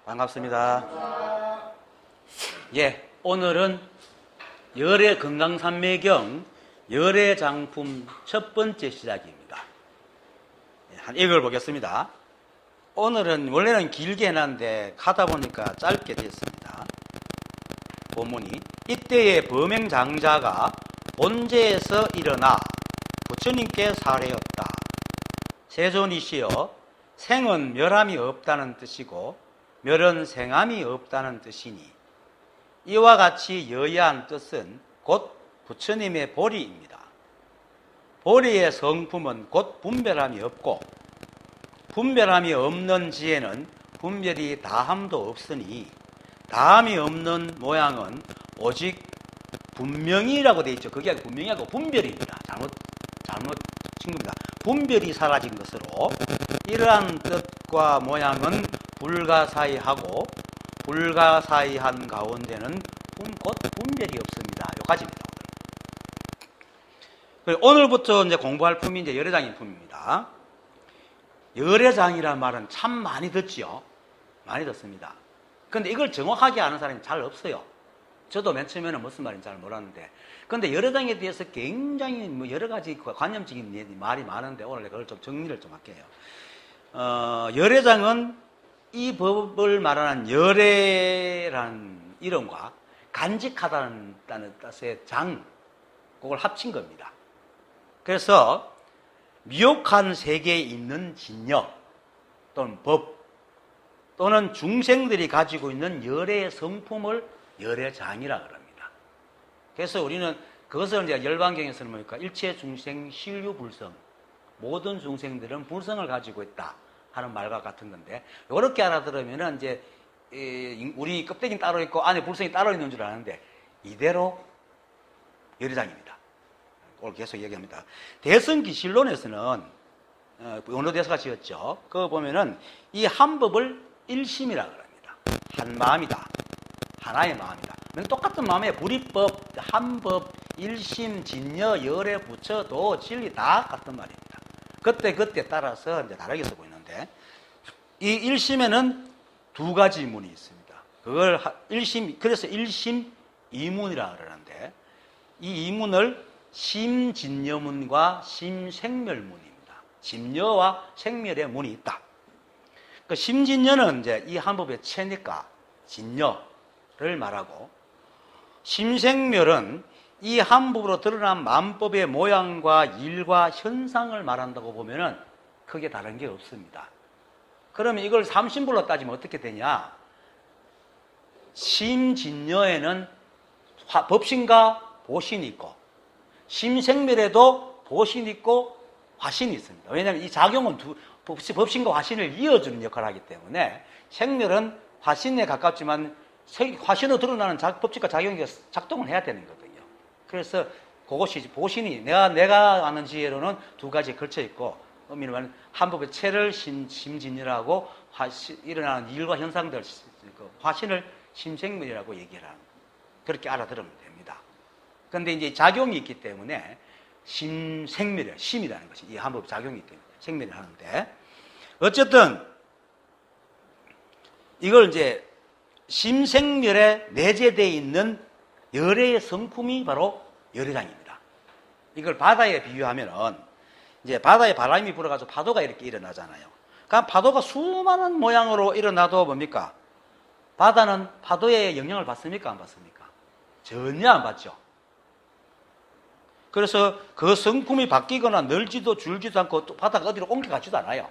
반갑습니다. 예, 오늘은 열애 건강산매경 열애장품 첫 번째 시작입니다. 한 읽어보겠습니다. 오늘은 원래는 길게 해놨는데 하다 보니까 짧게 됐습니다. 본문이 이때의 범행장자가 본제에서 일어나 부처님께 살해였다. 세존이시여, 생은 멸함이 없다는 뜻이고 멸은 생함이 없다는 뜻이니 이와 같이 여야한 뜻은 곧 부처님의 보리입니다. 보리의 성품은 곧 분별함이 없고 분별함이 없는 지혜는 분별이 다함도 없으니 다함이 없는 모양은 오직 분명이라고 되어 있죠. 그게 아니고 분명이하고 분별입니다. 잘못 친구입니다. 분별이 사라진 것으로 이러한 뜻과 모양은 불가사의하고 불가사의한 가운데는 곧 분별이 없습니다. 여기까지입니다. 오늘부터 이제 공부할 품이 이제 열애장인 품입니다. 열애장이라는 말은 참 많이 듣지요. 많이 듣습니다. 근데 이걸 정확하게 아는 사람이 잘 없어요. 저도 맨 처음에는 무슨 말인지 잘 몰랐는데. 근데 열애장에 대해서 굉장히 뭐 여러 가지 관념적인 말이 많은데 오늘 그걸 좀 정리를 좀 할게요. 열애장은 이 법을 말하는 열애라는 이름과 간직하다는 뜻의 장, 그걸 합친 겁니다. 그래서 미혹한 세계에 있는 진여 또는 법 또는 중생들이 가지고 있는 열애의 성품을 열애장이라 그럽니다. 그래서 우리는 그것을 이제 열반경에서는 뭡니까? 일체 중생 실유불성, 모든 중생들은 불성을 가지고 있다 하는 말과 같은 건데, 이렇게 알아들으면은 이제 우리 껍데기는 따로 있고 안에 불성이 따로 있는 줄 아는데 이대로 열애장입니다. 오늘 계속 얘기합니다. 대승기실론에서는 원로 대사가 지었죠. 그거 보면은 이 한법을 일심이라 그럽니다. 한 마음이다. 하나의 마음이다. 똑같은 마음에 불이법, 한법, 일심, 진여, 열애, 부처, 도, 진리 다 같은 말입니다. 그때 따라서 이제 다르게 쓰고 있는데, 이 일심에는 두 가지 문이 있습니다. 그걸 그래서 일심 이문이라 그러는데, 이 이문을 심진여문과 심생멸문입니다. 진여와 생멸의 문이 있다. 그 심진여는 이제 이 한법의 체니까 진여를 말하고, 심생멸은 이 한법으로 드러난 만법의 모양과 일과 현상을 말한다고 보면은 크게 다른 게 없습니다. 그러면 이걸 삼신불로 따지면 어떻게 되냐? 심진여에는 법신과 보신이 있고, 심생멸에도 보신이 있고 화신이 있습니다. 왜냐하면 이 작용은 법신과 화신을 이어주는 역할을 하기 때문에, 생멸은 화신에 가깝지만 화신으로 드러나는 법칙과 작용이 작동을 해야 되는 거거든요. 그래서 그것이 보신이 내가 아는 지혜로는 두 가지에 걸쳐 있고, 의미를 말하면 한법의 체를 심진이라고 일어나는 일과 현상들 화신을 심생멸이라고 얘기를 하는, 그렇게 알아들으면 됩니다. 그런데 이제 작용이 있기 때문에 심생멸이야, 심이라는 것이 이 한법 작용이 있기 때문에 생멸을 하는데, 어쨌든 이걸 이제 심생멸에 내재되어 있는 열애의 성품이 바로 열애장입니다. 이걸 바다에 비유하면은, 이제 바다에 바람이 불어가지고 파도가 이렇게 일어나잖아요. 그러니까 파도가 수많은 모양으로 일어나도 뭡니까? 바다는 파도의 영향을 받습니까? 안 받습니까? 전혀 안 받죠. 그래서 그 성품이 바뀌거나 늘지도 줄지도 않고 또 바다가 어디로 옮겨가지도 않아요.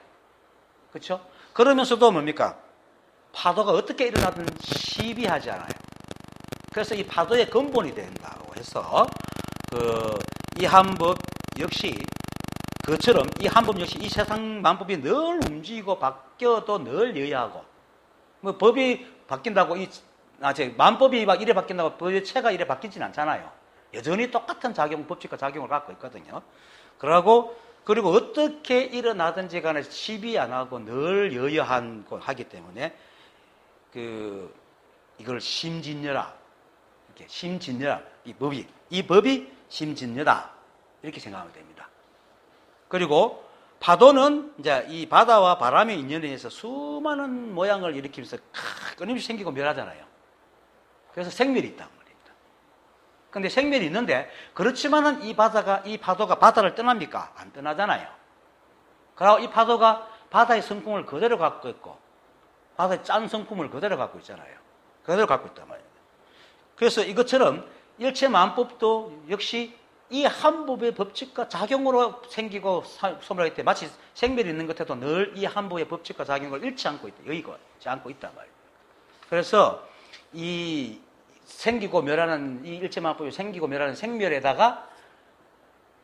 그렇죠? 그러면서도 뭡니까? 파도가 어떻게 일어나든 시비하지 않아요. 그래서 이 파도의 근본이 된다고 해서 이 한법 역시 그처럼 이 한법 역시 이 세상 만법이 늘 움직이고 바뀌어도 늘 여야하고, 뭐 법이 바뀐다고 만법이 막 이래 바뀐다고 법의 체가 이래 바뀌진 않잖아요. 여전히 똑같은 법칙과 작용을 갖고 있거든요. 그리고 어떻게 일어나든지 간에 시비 안 하고 늘 여여하기 때문에 이걸 심진여라, 이렇게 심진여라, 이 법이 심진여다, 이렇게 생각하면 됩니다. 그리고 파도는 이제 이 바다와 바람의 인연에 의해서 수많은 모양을 일으키면서 끊임없이 생기고 멸하잖아요. 그래서 생멸이 있단 말입니다. 근데 생멸이 있는데, 그렇지만은 이 파도가 바다를 떠납니까? 안 떠나잖아요. 그리고 이 파도가 바다의 성품을 그대로 갖고 있고, 바다의 짠 성품을 그대로 갖고 있잖아요. 그대로 갖고 있단 말이에요. 그래서 이것처럼 일체만법도 역시 이 한 법의 법칙과 작용으로 생기고 소멸하기 때문에 마치 생멸이 있는 것 같아도 늘 이 한 법의 법칙과 작용을 잃지 않고 있다. 여의지 않고 있단 말이에요. 그래서 이 생기고 멸하는 이 일체만법이 생기고 멸하는 생멸에다가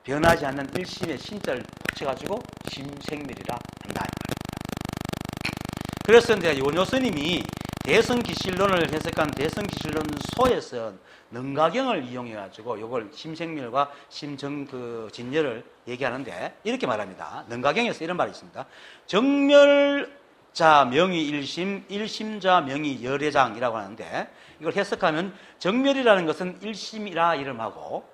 변하지 않는 일심의 신자를 붙여가지고 심생멸이라 한다. 그래서 이제 요녀 스님이 대성기실론을 해석한 대성기실론소에서 능가경을 이용해가지고 이걸 심생멸과 진열을 얘기하는데 이렇게 말합니다. 능가경에서 이런 말이 있습니다. 정멸자 명의 일심, 일심자 명의 열애장이라고 하는데 이걸 해석하면 정멸이라는 것은 일심이라 이름하고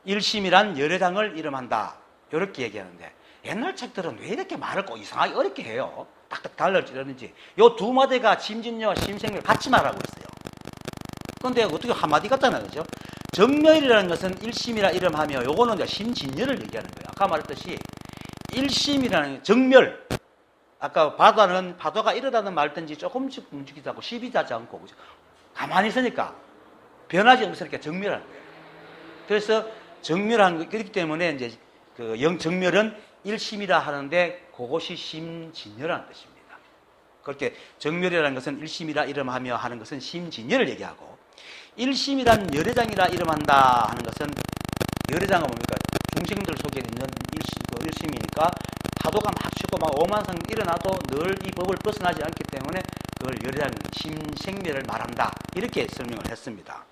일심이란 열애장을 이름한다. 이렇게 얘기하는데 옛날 책들은 왜 이렇게 말을 꼭 이상하게 어렵게 해요? 딱딱 달라지려는지. 요 두 마디가 심진여와 심생멸 같이 말하고 있어요. 그런데 어떻게 한마디 같잖아요. 그죠? 정멸이라는 것은 일심이라 이름하며 요거는 이제 심진여를 얘기하는 거예요. 아까 말했듯이 일심이라는 정멸. 아까 파도가 이러다는 말든지 조금씩 움직이지 않고 시비하지 않고 그죠? 가만히 있으니까 변하지 않으니까 정멸하는 거예요. 그래서 정멸한 거 그렇기 때문에 이제 그 정멸은 일심이라 하는데 그것이 심진여라는 뜻입니다. 그렇게 정멸이라는 것은 일심이라 이름하며 하는 것은 심진여를 얘기하고 일심이란 열애장이라 이름한다 하는 것은 열애장은 뭡니까? 중생들 속에 있는 일심이니까 파도가 막 치고 막 오만상 일어나도 늘 이 법을 벗어나지 않기 때문에 그걸 열애장 심생멸을 말한다. 이렇게 설명을 했습니다.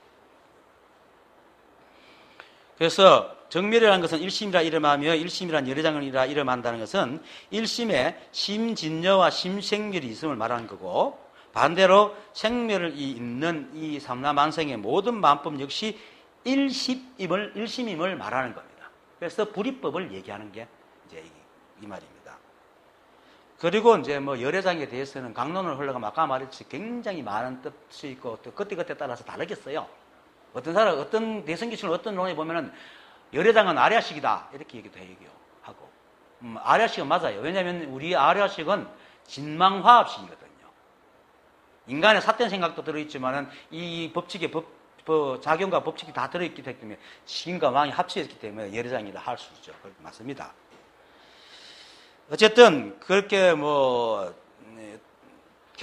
그래서 정멸이라는 것은 일심이라 이름하며 일심이란 열애장이라 이름한다는 것은 일심에 심진여와 심생멸이 있음을 말하는 거고 반대로 생멸이 있는 이 삼라만성의 모든 만법 역시 일심임을 말하는 겁니다. 그래서 불이법을 얘기하는 게 이제 이 말입니다. 그리고 이제 뭐 열애장에 대해서는 강론을 흘러가면 아까 말했듯이 굉장히 많은 뜻이 있고 또 그때그때 따라서 다르겠어요. 어떤 사람, 어떤 대성기실론 어떤 논에 보면은 열애장은 아랴식이다. 이렇게 얘기도 하고. 아랴식은 맞아요. 왜냐하면 우리 아랴식은 진망화합식이거든요. 인간의 삿된 생각도 들어있지만은 이 법칙의 작용과 법칙이 다 들어있기 때문에 신과 망이 합쳐있기 때문에 열애장이라 할 수 있죠. 맞습니다. 어쨌든 그렇게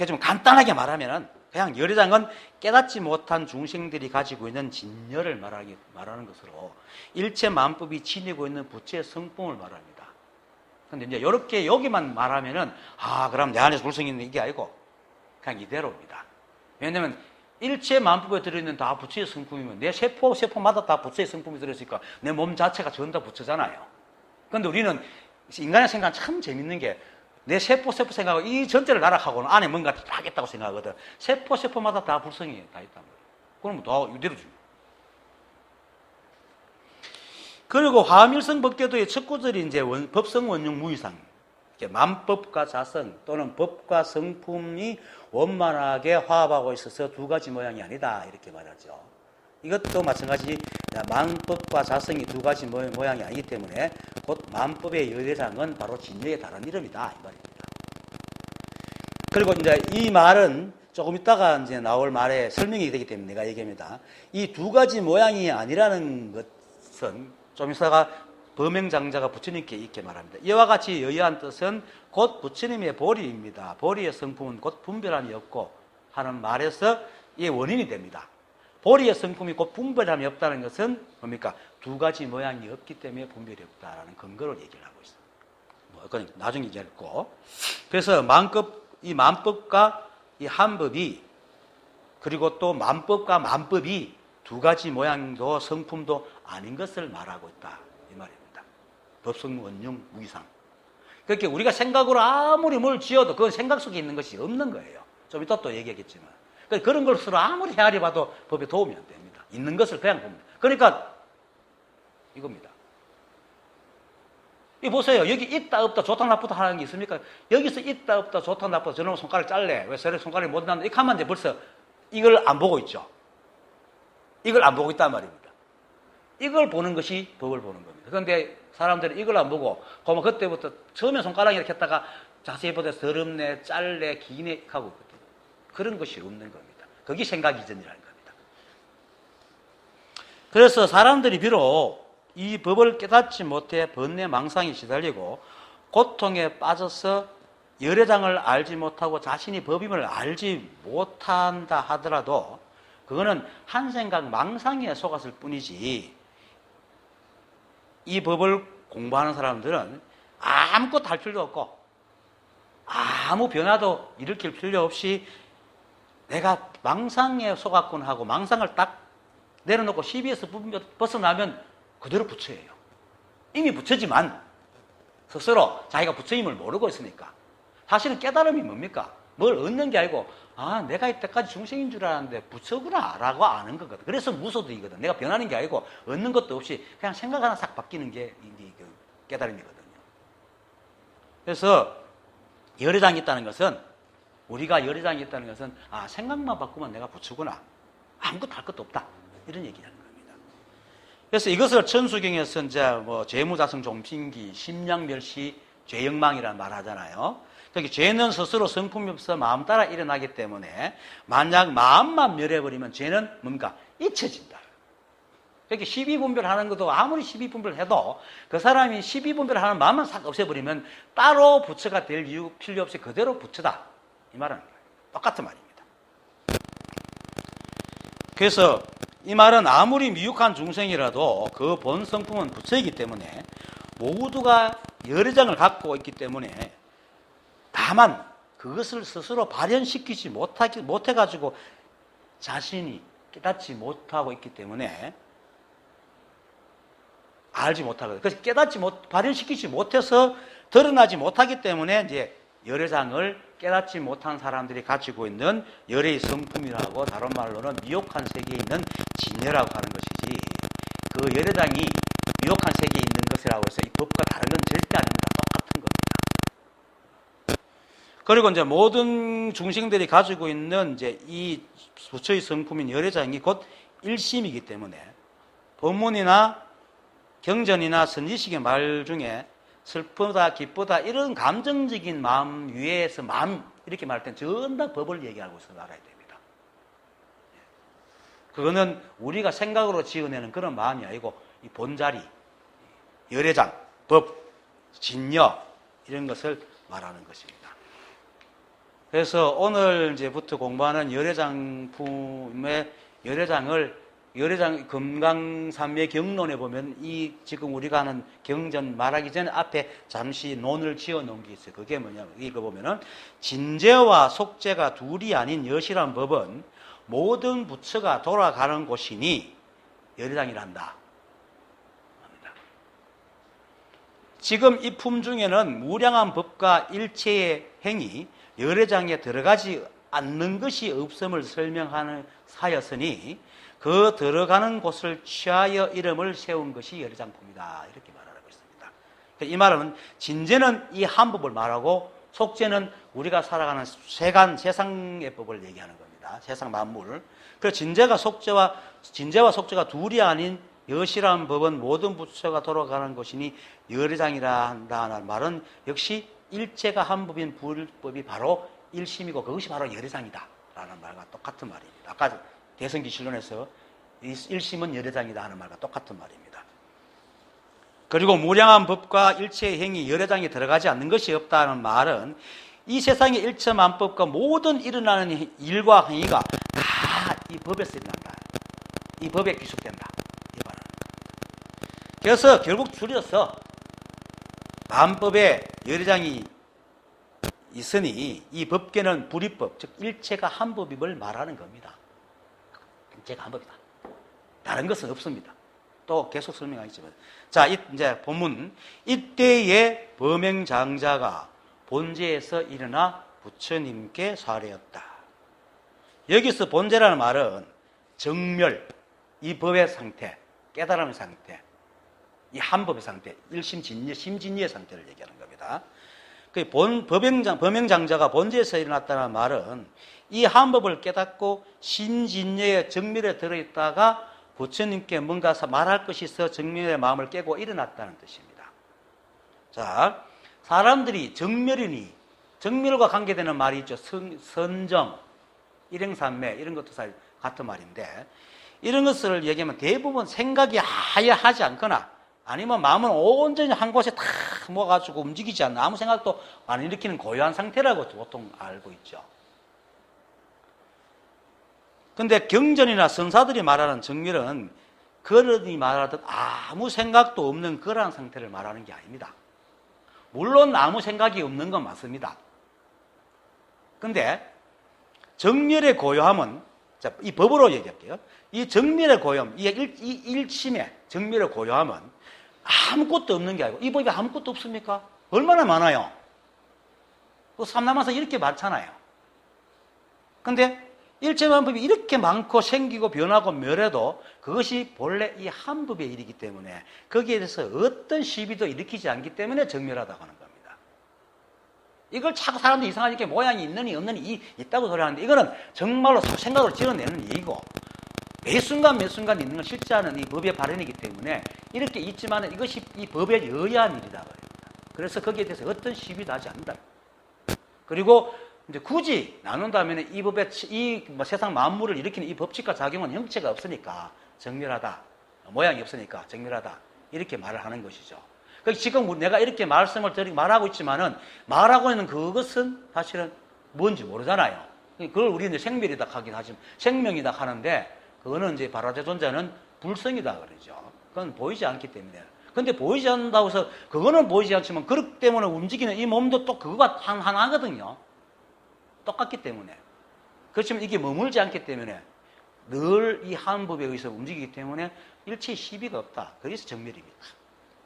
좀 간단하게 말하면은 그냥 열애장은 깨닫지 못한 중생들이 가지고 있는 진열을 말하는 것으로 일체 만법이 지니고 있는 부처의 성품을 말합니다. 그런데 이제 이렇게 여기만 말하면은 그럼 내 안에서 불성이 있는 게 아니고 그냥 이대로입니다. 왜냐하면 일체 만법에 들어있는 다 부처의 성품이면 내 세포마다 다 부처의 성품이 들어있으니까 내 몸 자체가 전부 다 부처잖아요. 그런데 우리는 인간의 생각은 참 재밌는 게 내 세포 생각하고 이 전체를 나락하고는 안에 뭔가 하겠다고 생각하거든. 세포마다 다 불성이 다 있단 말이에요. 그러면 다 이대로 줍니다. 그리고 화밀성 법계도의 첫 구절이 이제 법성 원용 무이상. 만법과 자성 또는 법과 성품이 원만하게 화합하고 있어서 두 가지 모양이 아니다. 이렇게 말하죠. 이것도 마찬가지 만법과 자성이 두 가지 모양이 아니기 때문에 곧 만법의 열애장은 바로 진여의 다른 이름이다. 이 말입니다. 그리고 이제 이 말은 조금 있다가 이제 나올 말에 설명이 되기 때문에 내가 얘기합니다. 이 두 가지 모양이 아니라는 것은 좀 있다가 범행장자가 부처님께 이렇게 말합니다. 이와 같이 여의한 뜻은 곧 부처님의 보리입니다. 보리의 성품은 곧 분별함이 없고 하는 말에서 이게 원인이 됩니다. 보리의 성품이 곧 분별함이 없다는 것은 뭡니까? 두 가지 모양이 없기 때문에 분별이 없다라는 근거로 얘기를 하고 있어요. 그건 나중에 얘기했고. 그래서 이 만법과 이 한법이 그리고 또 만법과 만법이 두 가지 모양도 성품도 아닌 것을 말하고 있다. 이 말입니다. 법성 원용 무이상. 그렇게 우리가 생각으로 아무리 뭘 지어도 그건 생각 속에 있는 것이 없는 거예요. 좀 이따 또 얘기하겠지만. 그런 것으로 아무리 헤아려 봐도 법에 도움이 안 됩니다. 있는 것을 그냥 봅니다. 그러니까 이겁니다. 이 보세요. 여기 있다 없다 좋다 나쁘다 하는 게 있습니까? 여기서 있다 없다 좋다 나쁘다 저놈 손가락 잘래. 왜 저래 손가락이 못 난다. 이렇게 하면 이제 벌써 이걸 안 보고 있죠. 이걸 안 보고 있단 말입니다. 이걸 보는 것이 법을 보는 겁니다. 그런데 사람들은 이걸 안 보고 그러면 그때부터 처음에 손가락 이렇게 했다가 자세히 보다 더럽네, 짤래, 기네 하고 있거든요. 그런 것이 없는 겁니다. 그게 생각 이전이라는 겁니다. 그래서 사람들이 비록 이 법을 깨닫지 못해 번뇌 망상에 시달리고 고통에 빠져서 열애장을 알지 못하고 자신이 법임을 알지 못한다 하더라도 그거는 한 생각 망상에 속았을 뿐이지 이 법을 공부하는 사람들은 아무것도 할 필요 없고 아무 변화도 일으킬 필요 없이 내가 망상에 속았군 하고 망상을 딱 내려놓고 CBS 벗어나면 그대로 부처예요. 이미 부처지만 스스로 자기가 부처임을 모르고 있으니까 사실은 깨달음이 뭡니까? 뭘 얻는 게 아니고 아 내가 이때까지 중생인 줄 알았는데 부처구나 라고 아는 거거든. 그래서 무소득이거든. 내가 변하는 게 아니고 얻는 것도 없이 그냥 생각 하나 싹 바뀌는 게 깨달음이거든요. 그래서 열애장이 있다는 것은 우리가 열애장이 있다는 것은 아 생각만 바꾸면 내가 부처구나. 아무것도 할 것도 없다. 이런 얘기라는 겁니다. 그래서 이것을 천수경에서 이제 뭐 재무자성 종신기, 심량멸시, 죄영망이라는 말 하잖아요. 그러니까 죄는 스스로 성품이 없어 마음 따라 일어나기 때문에 만약 마음만 멸해버리면 죄는 뭔가 잊혀진다. 그렇게 시비분별하는 것도 아무리 시비분별해도 그 사람이 시비분별하는 마음만 싹 없애버리면 따로 부처가 될 이유 필요 없이 그대로 부처다. 이 말은 똑같은 말입니다. 그래서 이 말은 아무리 미혹한 중생이라도 그 본 성품은 부처이기 때문에 모두가 열애장을 갖고 있기 때문에 다만 그것을 스스로 발현시키지 못해가지고 자신이 깨닫지 못하고 있기 때문에 알지 못하거든요. 그래서 발현시키지 못해서 드러나지 못하기 때문에 이제 열애장을 깨닫지 못한 사람들이 가지고 있는 열애의 성품이라고 다른 말로는 미혹한 세계에 있는 진여라고 하는 것이지 그 열애장이 미혹한 세계에 있는 것이라고 해서 이 법과 다른 건 절대 아닙니다. 똑같은 겁니다. 그리고 이제 모든 중생들이 가지고 있는 이제 이 부처의 성품인 열애장이 곧 일심이기 때문에 법문이나 경전이나 선지식의 말 중에 슬프다, 기쁘다 이런 감정적인 마음 위에서 마음 이렇게 말할 땐 전부 다 법을 얘기하고 있어 알아야 됩니다. 그거는 우리가 생각으로 지어내는 그런 마음이 아니고 이 본자리, 열애장, 법, 진여 이런 것을 말하는 것입니다. 그래서 오늘 이제부터 공부하는 열애장품의 열애장 금강산매 경론에 보면 이 지금 우리가 하는 경전 말하기 전에 앞에 잠시 논을 지어 놓은 게 있어요. 그게 뭐냐면 이거 보면은 진재와 속재가 둘이 아닌 여시란 법은 모든 부처가 돌아가는 곳이니 열애장이란다. 지금 이 품 중에는 무량한 법과 일체의 행위 열애장에 들어가지 않는 것이 없음을 설명하는 사였으니 그 들어가는 곳을 취하여 이름을 세운 것이 열애장품이다. 이렇게 말하고 있습니다. 이 말은 진재는 이 한 법을 말하고 속재는 우리가 살아가는 세상의 법을 얘기하는 겁니다. 세상 만물. 그래서 진재와 속재가 둘이 아닌 여시라는 법은 모든 부처가 돌아가는 것이니 열애장이라 한다는 말은 역시 일체가 한 법인 불법이 바로 일심이고 그것이 바로 열애장이다. 라는 말과 똑같은 말입니다. 아까 대성기실론에서 일심은 열애장이다 하는 말과 똑같은 말입니다. 그리고 무량한 법과 일체의 행위 열애장에 들어가지 않는 것이 없다는 말은 이 세상의 일체만법과 모든 일어나는 일과 행위가 다 이 법에서 일어난다. 이 법에 귀속된다. 이 말은. 그래서 결국 줄여서 만법에 열애장이 있으니 이 법계는 불이법, 즉 일체가 한 법임을 말하는 겁니다. 일체가 한 법이다. 다른 것은 없습니다. 또 계속 설명하겠지만, 자 이제 본문 이때의 범행장자가 본제에서 일어나 부처님께 사례였다. 여기서 본제라는 말은 정멸, 이 법의 상태, 깨달음의 상태, 이 한법의 상태, 일심 진리, 심진리의 상태를 얘기하는 겁니다. 그 범행장자가 본지에서 일어났다는 말은 이 한법을 깨닫고 심진리의 정밀에 들어있다가 부처님께 뭔가 말할 것이 있어 정밀의 마음을 깨고 일어났다는 뜻입니다. 자, 사람들이 정멸이니, 정멸과 관계되는 말이 있죠. 선정, 일행산매, 이런 것도 사실 같은 말인데, 이런 것을 얘기하면 대부분 생각이 아예 하지 않거나, 아니면 마음은 온전히 한 곳에 탁 모아가지고 움직이지 않는, 아무 생각도 안 일으키는 고요한 상태라고 보통 알고 있죠. 근데 경전이나 선사들이 말하는 정멸은 그러니 말하듯 아무 생각도 없는 그러한 상태를 말하는 게 아닙니다. 물론 아무 생각이 없는 건 맞습니다. 근데 정멸의 고요함은, 자, 이 법으로 얘기할게요. 이 정멸의 고요함, 이 일침의 정멸의 고요함은 아무것도 없는 게 아니고, 이 법이 아무것도 없습니까? 얼마나 많아요? 그 삼남한서 이렇게 많잖아요. 근데 일체만법이 이렇게 많고 생기고 변하고 멸해도 그것이 본래 이 한 법의 일이기 때문에 거기에 대해서 어떤 시비도 일으키지 않기 때문에 정멸하다고 하는 겁니다. 이걸 자꾸 사람들이 이상하게 모양이 있느니 없느니 있다고 소리하는데, 이거는 정말로 생각으로 지어내는 얘기고, 매 순간 있는 걸 실제하는 이 법의 발현이기 때문에 이렇게 있지만 이것이 이 법에 의한 일이다 그럽니다. 그래서 거기에 대해서 어떤 시비도 하지 않는다. 그리고 이제 굳이 나눈다면 이 법의 세상 만물을 일으키는 이 법칙과 작용은 형체가 없으니까 정멸하다, 모양이 없으니까 정멸하다, 이렇게 말을 하는 것이죠. 지금 내가 이렇게 말하고 있지만은 말하고 있는 그것은 사실은 뭔지 모르잖아요. 그걸 우리는 생멸이다 하긴 하지만, 생명이다 하는데 그거는 이제 바라제존자는 불성이다 그러죠. 그건 보이지 않기 때문에. 근데 보이지 않는다고 해서 그거는 보이지 않지만 그렇기 때문에 움직이는 이 몸도 또 그거가 하나거든요. 똑같기 때문에. 그렇지만 이게 머물지 않기 때문에 늘 이 한 법에 의해서 움직이기 때문에 일체의 시비가 없다. 그래서 정멸입니다.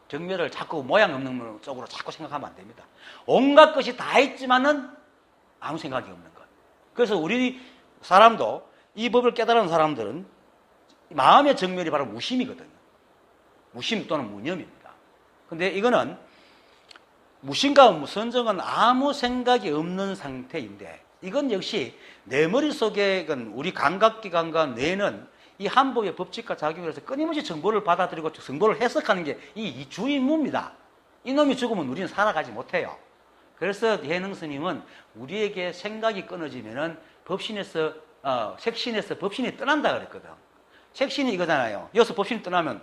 정멸을 자꾸 모양 없는 쪽으로 자꾸 생각하면 안 됩니다. 온갖 것이 다 있지만은 아무 생각이 없는 것. 그래서 우리 사람도 이 법을 깨달은 사람들은 마음의 정멸이 바로 무심이거든요. 무심 또는 무념입니다. 근데 이거는 무심과 선정은 아무 생각이 없는 상태인데, 이건 역시 내 머릿속에 우리 감각기관과 뇌는 이 한법의 법칙과 작용을 해서 끊임없이 정보를 받아들이고 정보를 해석하는 게 이 주임무입니다. 이놈이 죽으면 우리는 살아가지 못해요. 그래서 해능 스님은 우리에게 생각이 끊어지면은 색신에서 법신이 떠난다 그랬거든. 색신이 이거잖아요. 여기서 법신이 떠나면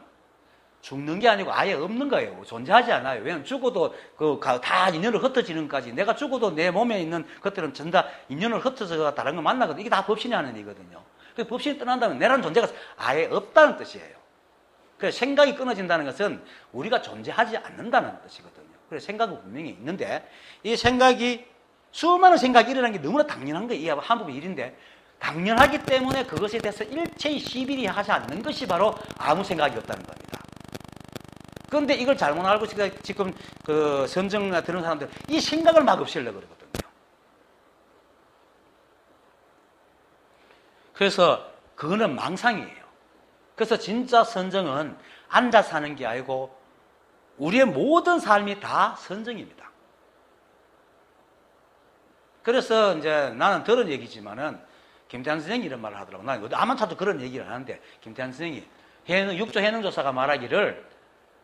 죽는 게 아니고 아예 없는 거예요. 존재하지 않아요. 왜냐면 죽어도 다 인연을 흩어지는까지, 내가 죽어도 내 몸에 있는 것들은 전부 다 인연을 흩어져서 다른 거 만나거든요. 이게 다 법신이 하는 일이거든요. 그 법신이 떠난다면 내라는 존재가 아예 없다는 뜻이에요. 그래서 생각이 끊어진다는 것은 우리가 존재하지 않는다는 뜻이거든요. 그래서 생각은 분명히 있는데, 이 생각이, 수많은 생각이 일어나는 게 너무나 당연한 거예요. 이 한법의 일인데, 당연하기 때문에 그것에 대해서 일체의 시비를 하지 않는 것이 바로 아무 생각이 없다는 겁니다. 그런데 이걸 잘못 알고 지금 선정 들은 사람들 이 생각을 막 없애려고 그러거든요. 그래서 그거는 망상이에요. 그래서 진짜 선정은 앉아서 하는 게 아니고 우리의 모든 삶이 다 선정입니다. 그래서 이제 나는 들은 얘기지만은 김태환 선생이 이런 말을 하더라고. 난 아무한테도 그런 얘기를 하는데, 김태환 선생이 육조 해능조사가 말하기를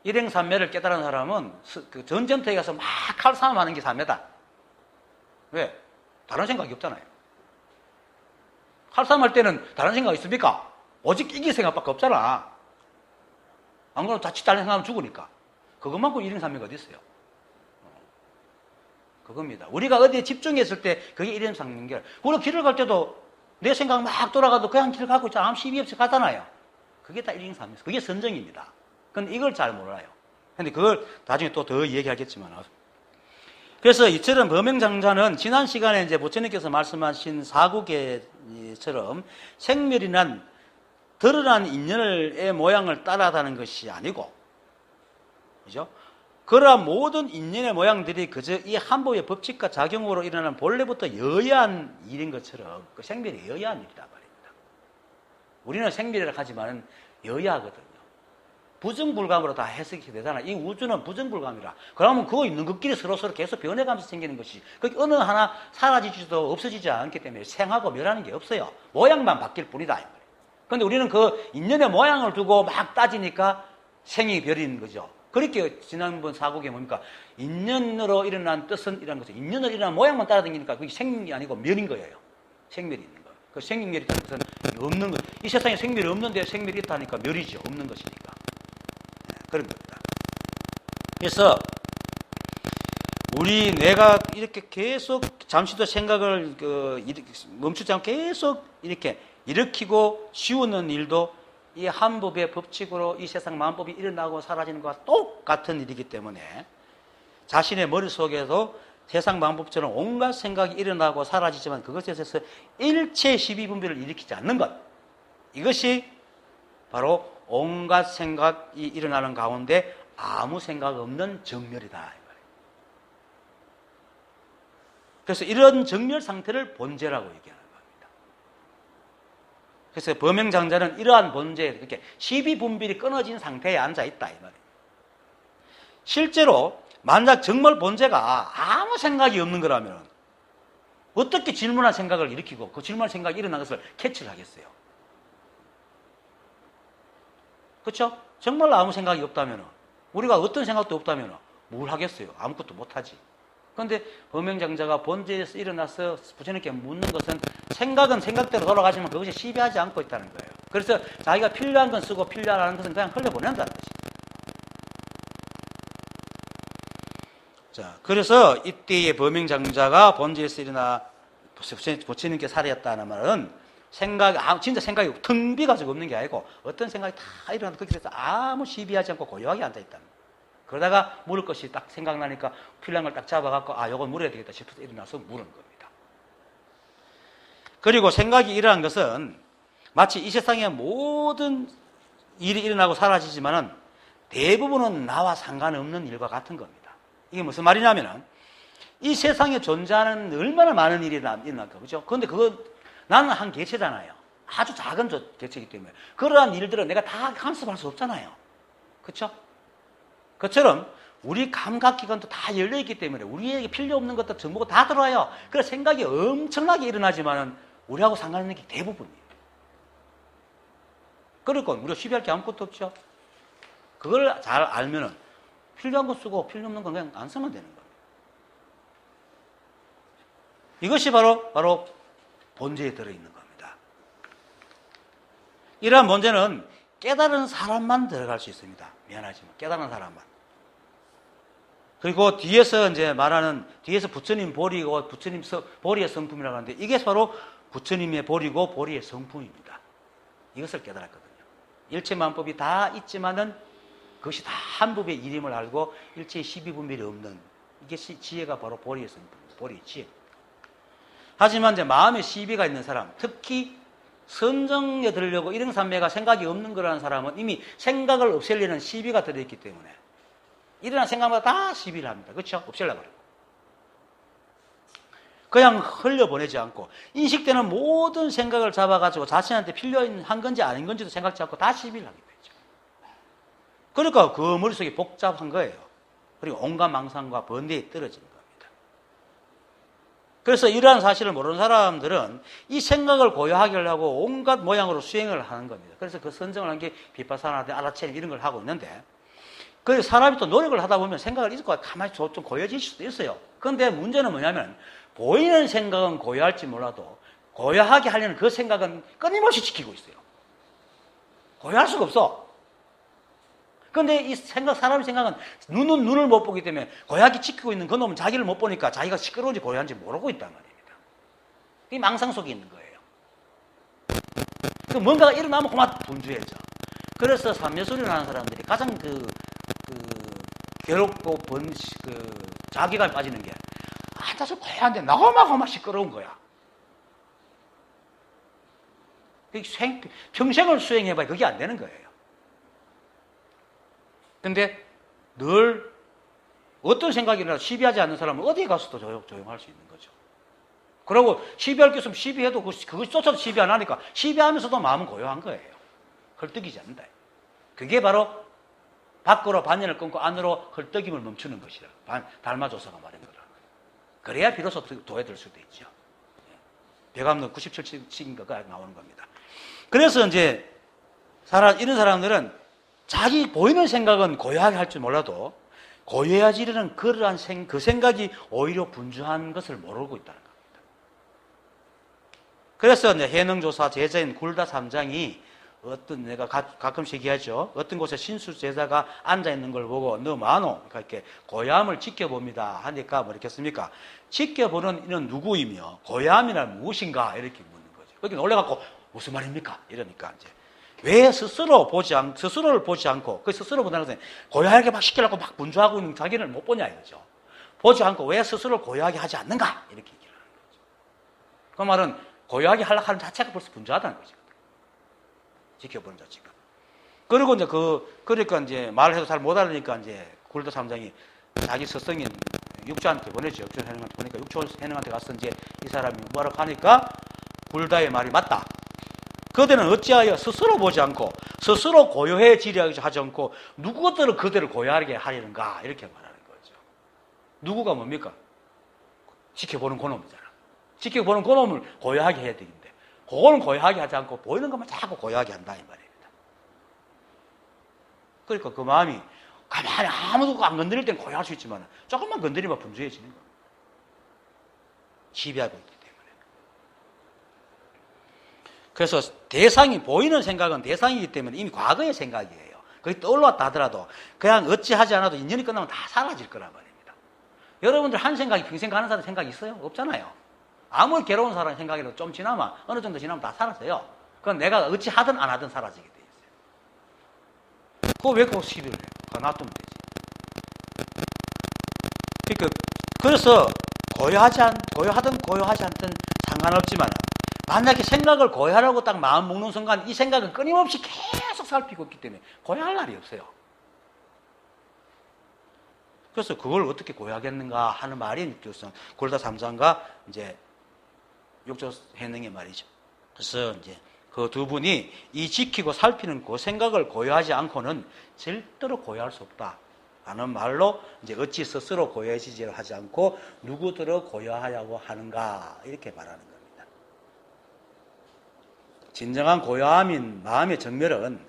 일행삼매를 깨달은 사람은 그 전쟁터에 가서 막 칼싸움하는 게 삼매다. 왜? 다른 생각이 없잖아요. 칼싸움할 때는 다른 생각이 있습니까? 오직 이길 생각밖에 없잖아. 안 그러면 자칫 다른 생각하면 죽으니까. 그것만큼 일행삼매가 어디 있어요? 그겁니다. 우리가 어디에 집중했을 때 그게 일행삼매인. 우리가 길을 갈 때도 내 생각 막 돌아가도 그냥 길 가고 있잖아. 아무 시비 없이 가잖아요. 그게 다 일행삼매입니다. 그게 선정입니다. 근데 이걸 잘 몰라요. 근데 그걸 나중에 또 더 얘기하겠지만. 그래서 이처럼 범행장자는 지난 시간에 이제 부처님께서 말씀하신 사구계처럼 생멸이란 드러난 인연의 모양을 따라다는 것이 아니고, 그죠? 그러한 모든 인연의 모양들이 그저 이 한법의 법칙과 작용으로 일어나는 본래부터 여야한 일인 것처럼 그 생멸이 여야한 일이다 말입니다. 우리는 생멸이라고 하지만 여야하거든요. 부정불감으로 다 해석이 되잖아. 이 우주는 부정불감이라. 그러면 그거 있는 것끼리 서로서로 계속 변해가면서 생기는 것이, 그 어느 하나 사라지지도 없어지지 않기 때문에 생하고 멸하는 게 없어요. 모양만 바뀔 뿐이다. 그런데 우리는 그 인연의 모양을 두고 막 따지니까 생이 별인 거죠. 그렇게 지난번 사국에 뭡니까? 인연으로 일어난 뜻은 이런 거죠. 인연으로 일어난 모양만 따라다니니까 그게 생이 아니고 멸인 거예요. 생멸이 있는 거예요. 그 생멸이 있다는 것은 없는 거. 이 세상에 생멸이 없는데 생멸이 있다니까 멸이죠. 없는 것이니까. 그런 겁니다. 그래서 우리 뇌가 이렇게 계속 잠시도 생각을 멈추지 않고 계속 이렇게 일으키고 지우는 일도 이 한법의 법칙으로 이 세상 만법이 일어나고 사라지는 것과 똑같은 일이기 때문에 자신의 머릿속에도 세상 만법처럼 온갖 생각이 일어나고 사라지지만 그것에 대해서 일체 시비분별을 일으키지 않는 것, 이것이 바로 온갖 생각이 일어나는 가운데 아무 생각 없는 정멸이다. 그래서 이런 정멸 상태를 본재라고 얘기하는 겁니다. 그래서 범행장자는 이러한 본재에 이렇게 시비분별이 끊어진 상태에 앉아있다 이 말이에요. 실제로 만약 정말 본재가 아무 생각이 없는 거라면 어떻게 질문한 생각을 일으키고 그 질문한 생각이 일어난 것을 캐치를 하겠어요? 그렇죠? 정말 아무 생각이 없다면 우리가 어떤 생각도 없다면 뭘 하겠어요? 아무것도 못하지. 그런데 범행장자가 본재에서 일어나서 부처님께 묻는 것은 생각은 생각대로 돌아가지만 그것이 시비하지 않고 있다는 거예요. 그래서 자기가 필요한 건 쓰고 필요하지 않은 것은 그냥 흘려보낸다는 거지. 자, 그래서 이때의 범행장자가 본재에서 일어나 부처님께 살해했다는 말은 진짜 생각이 텅 비가지고 없는 게 아니고 어떤 생각이 다 일어나도 거기에 대해서 아무 시비하지 않고 고요하게 앉아있다는 거예요. 그러다가 물을 것이 딱 생각나니까 필요한 걸 딱 잡아갖고 요건 물어야 되겠다 싶어서 일어나서 물은 겁니다. 그리고 생각이 일어난 것은 마치 이 세상의 모든 일이 일어나고 사라지지만은 대부분은 나와 상관없는 일과 같은 겁니다. 이게 무슨 말이냐면은 이 세상에 존재하는 얼마나 많은 일이 일어날까, 그죠? 그런데 나는 한 개체잖아요. 아주 작은 개체이기 때문에 그러한 일들은 내가 다 간섭할 수 없잖아요. 그렇죠? 그처럼 우리 감각기관도 다 열려있기 때문에 우리에게 필요 없는 것도 정보가 다 들어와요. 그래서 생각이 엄청나게 일어나지만 우리하고 상관없는 게 대부분이에요. 그러니까 우리가 시비할 게 아무것도 없죠. 그걸 잘 알면은 필요한 거 쓰고 필요 없는 건 그냥 안 쓰면 되는 거예요. 이것이 바로 본재에 들어있는 겁니다. 이러한 본재는 깨달은 사람만 들어갈 수 있습니다. 미안하지만 깨달은 사람만. 그리고 뒤에서 이제 말하는 뒤에서 부처님 보리고 부처님 보리의 성품이라고 하는데 이게 바로 부처님의 보리고 보리의 성품입니다. 이것을 깨달았거든요. 일체만법이 다 있지만은 그것이 다 한 법의 이름을 알고 일체의 시비분별이 없는 이게 지혜가 바로 보리의 성품입니다. 보리의 지혜. 하지만 이제 마음에 시비가 있는 사람, 특히 선정에 들으려고 일응삼매가 생각이 없는 거라는 사람은 이미 생각을 없애려는 시비가 들어있기 때문에 일어난 생각마다 다 시비를 합니다. 그렇죠? 없애려고 그래요. 그냥 흘려보내지 않고 인식되는 모든 생각을 잡아가지고 자신한테 필요한 건지 아닌 건지도 생각지 않고 다 시비를 하게 되죠. 그러니까 그 머릿속이 복잡한 거예요. 그리고 온갖 망상과 번뇌에 떨어지는 겁니다. 그래서 이러한 사실을 모르는 사람들은 이 생각을 고요하게 하려고 온갖 모양으로 수행을 하는 겁니다. 그래서 그 선정을 한 게 비파사나나 아라체림 이런 걸 하고 있는데 그래서 사람이 또 노력을 하다 보면 생각을 잊고 가만히 좀 고요해질 수도 있어요. 그런데 문제는 뭐냐면 보이는 생각은 고요할지 몰라도 고요하게 하려는 그 생각은 끊임없이 지키고 있어요. 고요할 수가 없어. 그런데 이 사람의 생각은 눈은 눈을 못 보기 때문에 고요하게 지키고 있는 그 놈은 자기를 못 보니까 자기가 시끄러운지 고요한지 모르고 있단 말입니다. 이 망상 속에 있는 거예요. 그 뭔가가 일어나면 그만 분주해져. 그래서 삼매소리를 하는 사람들이 가장 괴롭고 자기감에 빠지는 게 앉아서 고요한데 너무 시끄러운 거야. 평생을 수행해봐야 그게 안 되는 거예요. 근데 늘 어떤 생각이 일어나도 시비하지 않는 사람은 어디에 가서도 조용할 수 있는 거죠. 그리고 시비할 게 있으면 시비해도 그것조차도 시비 안 하니까 시비하면서도 마음은 고요한 거예요. 헐떡이지 않는다. 그게 바로 밖으로 반연을 끊고 안으로 헐떡임을 멈추는 것이라. 달마조사가 말한 거라. 그래야 비로소 도에 들 수도 있죠. 배감도 97칙인가가 나오는 겁니다. 그래서 이제 이런 사람들은 자기 보이는 생각은 고요하게 할 줄 몰라도 고요해지려는 그러한 그 생각이 오히려 분주한 것을 모르고 있다는 겁니다. 그래서 이제 해능조사 제자인 굴다 삼장이 내가 가끔씩 얘기하죠. 어떤 곳에 신수 제자가 앉아 있는 걸 보고 너 마노? 그러니까 이렇게 고요함을 지켜봅니다. 하니까 뭐 이렇겠습니까? 지켜보는 이는 누구이며 고요함이란 무엇인가? 이렇게 묻는 거죠. 그렇게 놀래갖고 무슨 말입니까? 이러니까 이제 왜 스스로를 보지 않고 그 스스로 본다는 것은 고요하게 막 시키려고 막 분주하고 있는 자기를 못 보냐 이거죠. 보지 않고 왜 스스로를 고요하게 하지 않는가? 이렇게 얘기를 하는 거죠. 그 말은 고요하게 하려고 하는 자체가 벌써 분주하다는 거죠. 지켜보는 자체가. 그리고 이제 그러니까 이제 말을 해도 잘 못 알으니까 이제 굴다 삼장이 자기 스승인 육조한테 보내죠. 육조 해능한테 보니까 육조 해능한테 가서 이제 이 사람이 뭐라고 하니까 굴다의 말이 맞다. 그대는 어찌하여 스스로 보지 않고 스스로 고요해지려 하지 않고 누구들은 그대를 고요하게 하려는가 이렇게 말하는 거죠. 누구가 뭡니까? 지켜보는 그놈이잖아. 지켜보는 그놈을 고요하게 해야 되는데 그거는 고요하게 하지 않고 보이는 것만 자꾸 고요하게 한다 이 말입니다. 그러니까 그 마음이 가만히 아무도 안 건드릴 땐 고요할 수 있지만 조금만 건드리면 분주해지는 거예요. 지배하고 있기 때문에. 그래서 대상이 보이는 생각은 대상이기 때문에 이미 과거의 생각이에요. 거기 떠올랐다 하더라도 그냥 어찌하지 않아도 인연이 끝나면 다 사라질 거란 말입니다. 여러분들 한 생각이 평생 가는 사람 생각 있어요? 없잖아요. 아무리 괴로운 사람 생각이라도 좀 지나면 어느 정도 지나면 다 사라져요. 그건 내가 어찌 하든 안 하든 사라지게 돼 있어요. 그거 왜 꼭 시비를 해요? 그거 놔두면 되지. 그래서 고요하든 고요하지 않든 상관없지만 만약에 생각을 고요하라고 딱 마음 먹는 순간 이 생각은 끊임없이 계속 살피고 있기 때문에 고요할 날이 없어요. 그래서 그걸 어떻게 고요하겠는가 하는 말이 굴다 삼장과 이제 육조 해능의 말이죠. 그래서 이제 그 두 분이 이 지키고 살피는 그 생각을 고요하지 않고는 절대로 고요할 수 없다. 라는 말로 이제 어찌 스스로 고요해지지 하지 않고 누구들을 고요하려고 하는가 이렇게 말하는 겁니다. 진정한 고요함인 마음의 정멸은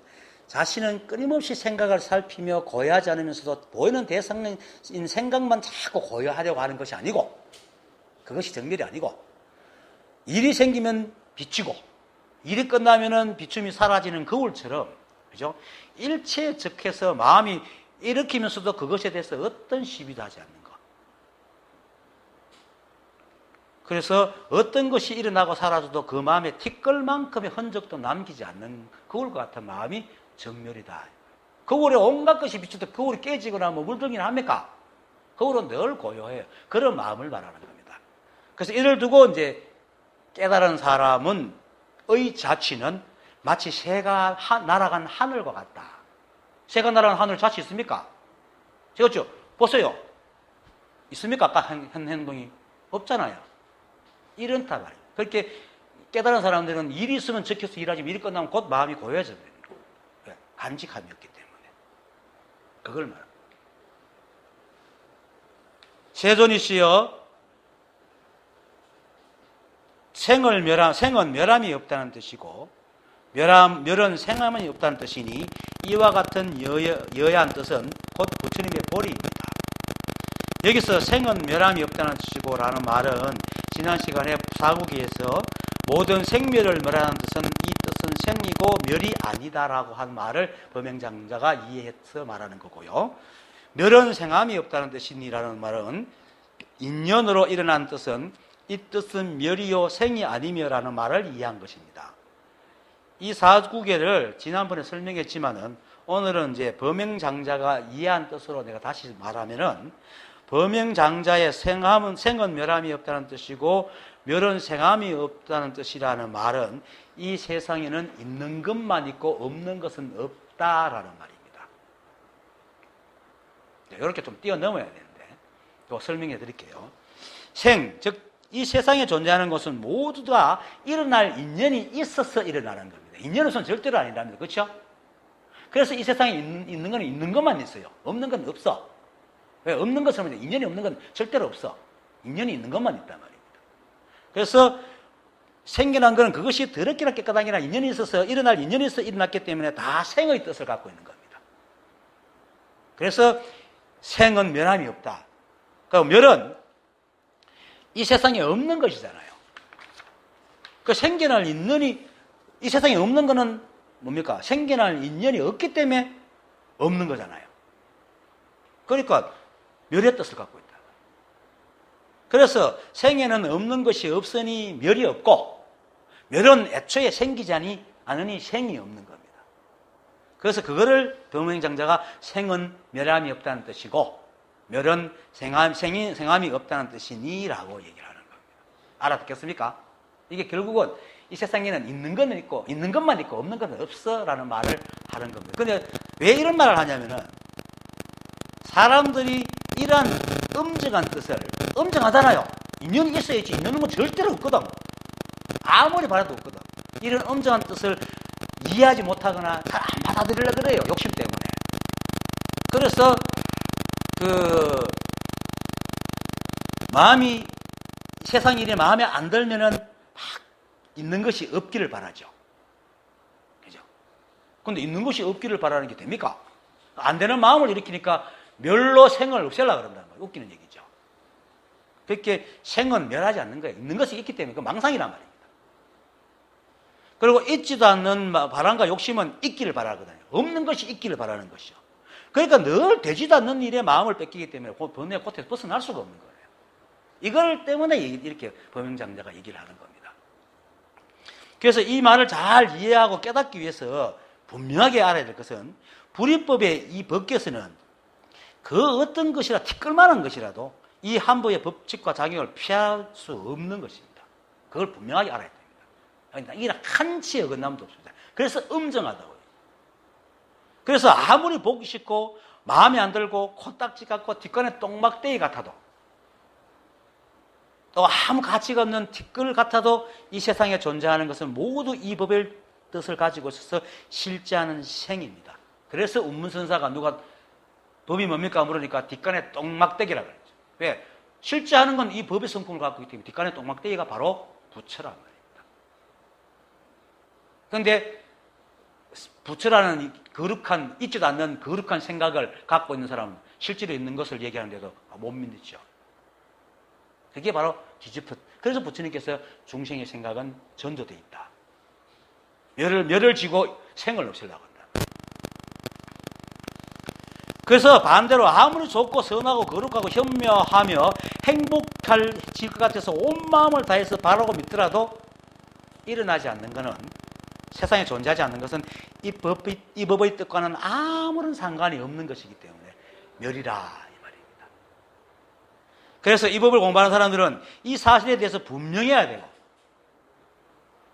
자신은 끊임없이 생각을 살피며 고요하지 않으면서도 보이는 대상인 생각만 자꾸 고요하려고 하는 것이 아니고 그것이 정멸이 아니고 일이 생기면 비추고 일이 끝나면은 비춤이 사라지는 거울처럼 그죠? 일체적해서 마음이 일으키면서도 그것에 대해서 어떤 시비도 하지 않는 것. 그래서 어떤 것이 일어나고 사라져도 그 마음에 티끌만큼의 흔적도 남기지 않는 거울과 같은 마음이 정멸이다. 거울에 온갖 것이 비춰도 거울이 깨지거나 뭐 물들기나 합니까? 거울은 늘 고요해요. 그런 마음을 말하는 겁니다. 그래서 이를 두고 이제 깨달은 사람은 의 자취는 마치 새가 날아간 하늘과 같다. 새가 날아간 하늘 자취 있습니까? 그렇죠? 보세요. 있습니까? 아까 한 행동이 없잖아요. 이런다 말이에요. 그렇게 깨달은 사람들은 일이 있으면 적혀서 일하지만 일이 끝나면 곧 마음이 고요해져 버리는 거예요. 간직함이 없기 때문에. 그걸 말합니다. 세존이시여 생은 멸함이 없다는 뜻이고 멸은 생함이 없다는 뜻이니 이와 같은 여야한 뜻은 곧 부처님의 보리입니다. 여기서 생은 멸함이 없다는 뜻이고 라는 말은 지난 시간에 사국에서 모든 생멸을 멸하는 뜻은 이 뜻은 생이고 멸이 아니다라고 한 말을 범행장자가 이해해서 말하는 거고요. 멸은 생함이 없다는 뜻이니라는 말은 인연으로 일어난 뜻은 이 뜻은 멸이요 생이 아니며라는 말을 이해한 것입니다. 이 사국에를 지난번에 설명했지만은 오늘은 이제 범행장자가 이해한 뜻으로 내가 다시 말하면은 범행장자의 생은 멸함이 없다는 뜻이고 멸은 생함이 없다는 뜻이라는 말은 이 세상에는 있는 것만 있고 없는 것은 없다라는 말입니다. 이렇게 좀 뛰어넘어야 되는데 이거 설명해 드릴게요. 즉 이 세상에 존재하는 것은 모두 다 일어날 인연이 있어서 일어나는 겁니다. 인연으로서는 절대로 아니랍니다. 그렇죠? 그래서 이 세상에 있는 건 있는 것만 있어요. 없는 건 없어. 왜? 없는 것은 인연이 없는 건 절대로 없어. 인연이 있는 것만 있단 말입니다. 그래서 생겨난 것은 그것이 더럽기나 깨끗하기나 인연이 있어서 일어날 인연이 있어 일어났기 때문에 다 생의 뜻을 갖고 있는 겁니다. 그래서 생은 멸함이 없다. 그 멸은 이 세상에 없는 것이잖아요. 그 생겨날 인연이 이 세상에 없는 거는 뭡니까? 생겨날 인연이 없기 때문에 없는 거잖아요. 그러니까 멸의 뜻을 갖고 있다. 그래서 생에는 없는 것이 없으니 멸이 없고 멸은 애초에 생기지 않으니 생이 없는 겁니다. 그래서 그거를 범행장자가 생은 멸함이 없다는 뜻이고 멸은 생함이 없다는 뜻이니라고 얘기를 하는 겁니다. 알아듣겠습니까? 이게 결국은 이 세상에는 있는 것은 있고 있는 것만 있고 없는 것은 없어라는 말을 하는 겁니다. 근데 왜 이런 말을 하냐면은 사람들이 이러한 엄정한 뜻을 엄정하잖아요. 인연이 있어야지. 인연은 건 절대로 없거든. 아무리 바라도 없거든. 이런 엄정한 뜻을 이해하지 못하거나 잘 안 받아들이려고 그래요. 욕심 때문에. 그래서 마음이 세상 일에 마음에 안 들면은 막 있는 것이 없기를 바라죠. 그죠? 근데 있는 것이 없기를 바라는 게 됩니까? 안 되는 마음을 일으키니까 멸로 생을 없애려고 그런다는 거예요. 웃기는 얘기죠. 그렇게 생은 멸하지 않는 거예요. 있는 것이 있기 때문에 그 망상이란 말입니다. 그리고 있지도 않는 바람과 욕심은 있기를 바라거든요. 없는 것이 있기를 바라는 것이죠. 그러니까 늘 되지도 않는 일에 마음을 뺏기기 때문에 번뇌의 콧에서 벗어날 수가 없는 거예요. 이걸 때문에 이렇게 범행장자가 얘기를 하는 겁니다. 그래서 이 말을 잘 이해하고 깨닫기 위해서 분명하게 알아야 될 것은 불이법의 이 법계에서는 그 어떤 것이라 티끌만한 것이라도 이 한부의 법칙과 작용을 피할 수 없는 것입니다. 그걸 분명하게 알아야 됩니다. 그러니까 이런 한치의 어긋남도 없습니다. 그래서 엄정하다고요. 그래서 아무리 보기 싫고 마음에 안 들고 코딱지 같고 뒷간에 똥막대기 같아도 또 아무 가치가 없는 티끌 같아도 이 세상에 존재하는 것은 모두 이 법의 뜻을 가지고 있어서 실제하는 생입니다. 그래서 운문선사가 누가 법이 뭡니까 물으니까 뒷간에 똥막대기라고 그랬죠. 왜? 실제하는 건 이 법의 성품을 갖고 있기 때문에 뒷간에 똥막대기가 바로 부처란 말입니다. 그런데 부처라는 거룩한, 있지도 않는 거룩한 생각을 갖고 있는 사람은 실제로 있는 것을 얘기하는데도 못 믿죠. 그게 바로 뒤집어. 그래서 부처님께서 중생의 생각은 전도되어 있다. 멸을 지고 생을 없애려고 한다. 그래서 반대로 아무리 좋고 선하고 거룩하고 현명하며 행복할 것 같아서 온 마음을 다해서 바라고 믿더라도 일어나지 않는 것은 세상에 존재하지 않는 것은 이 법의 뜻과는 아무런 상관이 없는 것이기 때문에 멸이라 이 말입니다. 그래서 이 법을 공부하는 사람들은 이 사실에 대해서 분명해야 돼요.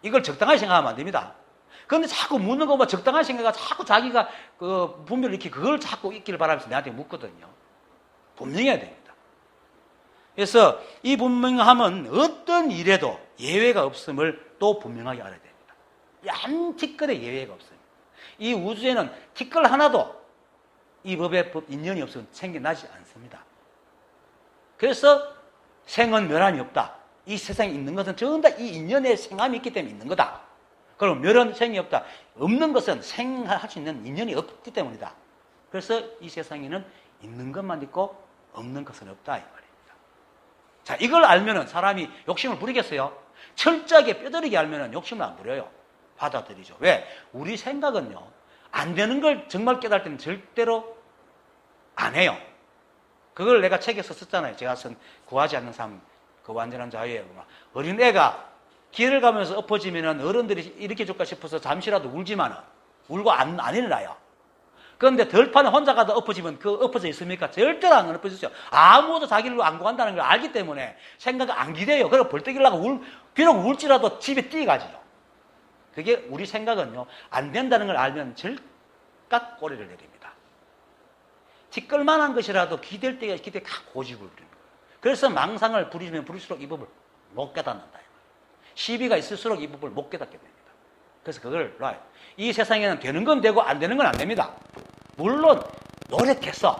이걸 적당하게 생각하면 안 됩니다. 그런데 자꾸 묻는 것보다 적당한 생각을 자꾸 자기가 분별을 이렇게 그걸 자꾸 있기를 바라면서 내한테 묻거든요. 분명해야 됩니다. 그래서 이 분명함은 어떤 일에도 예외가 없음을 또 분명하게 알아야 됩니다. 한 티끌의 예외가 없어요. 이 우주에는 티끌 하나도 이 법의 인연이 없으면 생겨나지 않습니다. 그래서 생은 멸함이 없다. 이 세상에 있는 것은 전부 다 이 인연의 생함이 있기 때문에 있는 거다. 그럼 멸은 생이 없다. 없는 것은 생할 수 있는 인연이 없기 때문이다. 그래서 이 세상에는 있는 것만 있고 없는 것은 없다 이 말입니다. 자, 이걸 알면은 사람이 욕심을 부리겠어요? 철저하게 뼈저리게 알면은 욕심을 안 부려요. 받아들이죠. 왜? 우리 생각은요, 안 되는 걸 정말 깨달을 때는 절대로 안 해요. 그걸 내가 책에서 썼잖아요. 제가 쓴 구하지 않는 삶, 그 완전한 자유예요. 어린 애가 길을 가면서 엎어지면은 어른들이 일으켜줄까 싶어서 잠시라도 울지만은, 울고 안 일어나요. 그런데 덜판에 혼자 가다 엎어지면 그 엎어져 있습니까? 절대로 안 엎어지죠. 아무도 자기를 안 구한다는 걸 알기 때문에 생각을 안 기대요. 그리고 벌떡 일어나고 비록 울지라도 집에 뛰어가지요. 그게 우리 생각은요, 안 된다는 걸 알면 절각 꼬리를 내립니다. 티끌만한 것이라도 기댈 때가 고집을 부리는 거예요. 그래서 망상을 부리면 부릴수록 이 법을 못 깨닫는다. 시비가 있을수록 이 법을 못 깨닫게 됩니다. 그래서 그걸 놔요. 이 세상에는 되는 건 되고 안 되는 건 안 됩니다. 물론 노력해서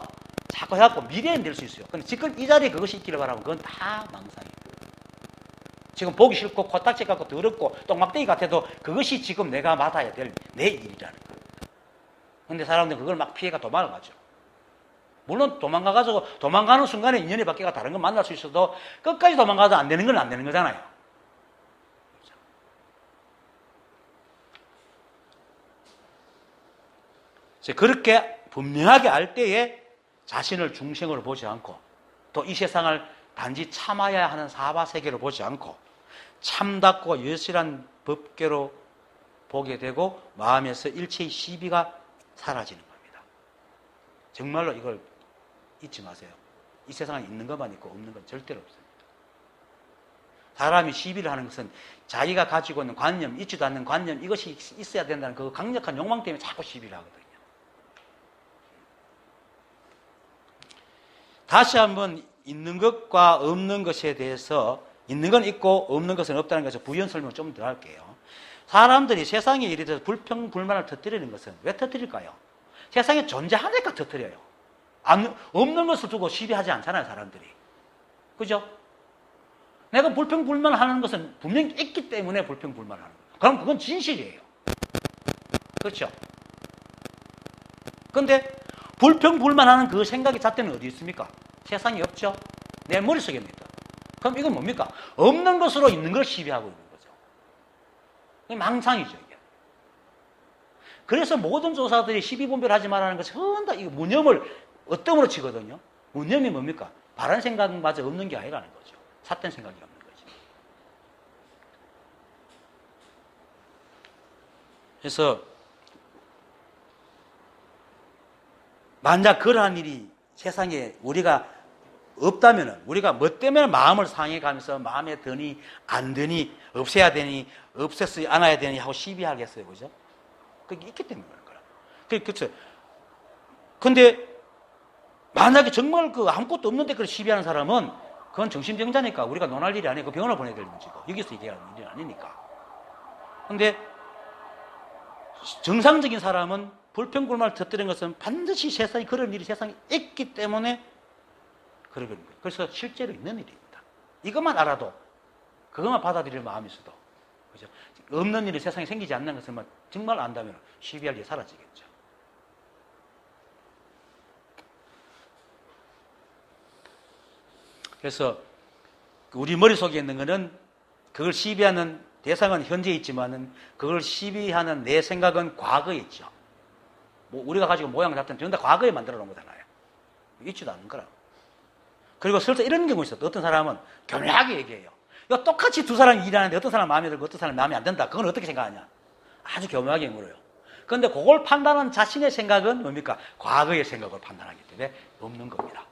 자꾸 해갖고 미래엔 될 수 있어요. 근데 지금 이 자리에 그것이 있기를 바라면 그건 다 망상이에요. 지금 보기 싫고 코딱지 같고 더럽고 똥막대기 같아도 그것이 지금 내가 맡아야 될 내 일이라는 거예요. 근데 사람들은 그걸 막 피해가 도망을 가죠. 물론 도망가가지고 도망가는 순간에 인연이 바뀌가 다른 건 만날 수 있어도 끝까지 도망가도 안 되는 건 안 되는 거잖아요. 그렇게 분명하게 알 때에 자신을 중심으로 보지 않고 또 이 세상을 단지 참아야 하는 사바세계로 보지 않고 참답고 여실한 법계로 보게 되고 마음에서 일체의 시비가 사라지는 겁니다. 정말로 이걸 잊지 마세요. 이 세상에 있는 것만 있고 없는 건 절대로 없습니다. 사람이 시비를 하는 것은 자기가 가지고 있는 관념, 있지도 않는 관념, 이것이 있어야 된다는 그 강력한 욕망 때문에 자꾸 시비를 하거든요. 다시 한번 있는 것과 없는 것에 대해서 있는 건 있고 없는 것은 없다는 것을 부연 설명을 좀 더 할게요. 사람들이 세상에 일에 대해서 불평, 불만을 터뜨리는 것은 왜 터뜨릴까요? 세상에 존재하니까 터뜨려요. 없는 것을 두고 시비하지 않잖아요, 사람들이. 그죠? 내가 불평, 불만하는 것은 분명히 있기 때문에 불평, 불만하는 거예요. 그럼 그건 진실이에요. 그렇죠? 근데 불평, 불만하는 그 생각의 잣대는 어디 있습니까? 세상에 없죠? 내 머릿속입니다. 그럼 이건 뭡니까? 없는 것으로 있는 걸 시비하고 있는 거죠. 망상이죠, 이게. 그래서 모든 조사들이 시비분별하지 말라는 것은 전부 다 이 무념을 어떤 치거든요. 무념이 뭡니까? 바른 생각마저 없는 게 아니라는 거죠. 삿된 생각이 없는 거죠. 그래서 만약 그러한 일이 세상에 우리가 없다면 우리가 뭐 때문에 마음을 상해가면서 마음에 드니 안 드니 없애야 되니 없애지 않아야 되니 하고 시비하겠어요. 그죠? 그게 있기 때문에 그런 거라. 그렇죠. 근데 만약에 정말 그 아무것도 없는데 그걸 시비하는 사람은 그건 정신병자니까 우리가 논할 일이 아니고 병원을 보내야 될 문제고 여기서 얘기하는 일이 아니니까. 근데 정상적인 사람은 불평불만을 터뜨리는 것은 반드시 세상에 그런 일이 세상에 있기 때문에 그러는 거예요. 그래서 실제로 있는 일입니다. 이것만 알아도 그것만 받아들일 마음이 있어도 그죠? 없는 일이 세상에 생기지 않는 것을 정말 안다면 시비할 일이 사라지겠죠. 그래서 우리 머릿속에 있는 것은 그걸 시비하는 대상은 현재 있지만은 그걸 시비하는 내 생각은 과거에 있죠. 뭐 우리가 가지고 모양을 잡든 전부 다 과거에 만들어 놓은 거잖아요. 있지도 않는 거라. 그리고 설사 이런 경우 있어요. 어떤 사람은 교묘하게 얘기해요. 이거 똑같이 두 사람이 일하는데 어떤 사람 마음에 들고 어떤 사람 마음에 안 든다. 그건 어떻게 생각하냐? 아주 교묘하게 물어요. 그런데 그걸 판단하는 자신의 생각은 뭡니까? 과거의 생각을 판단하기 때문에 없는 겁니다.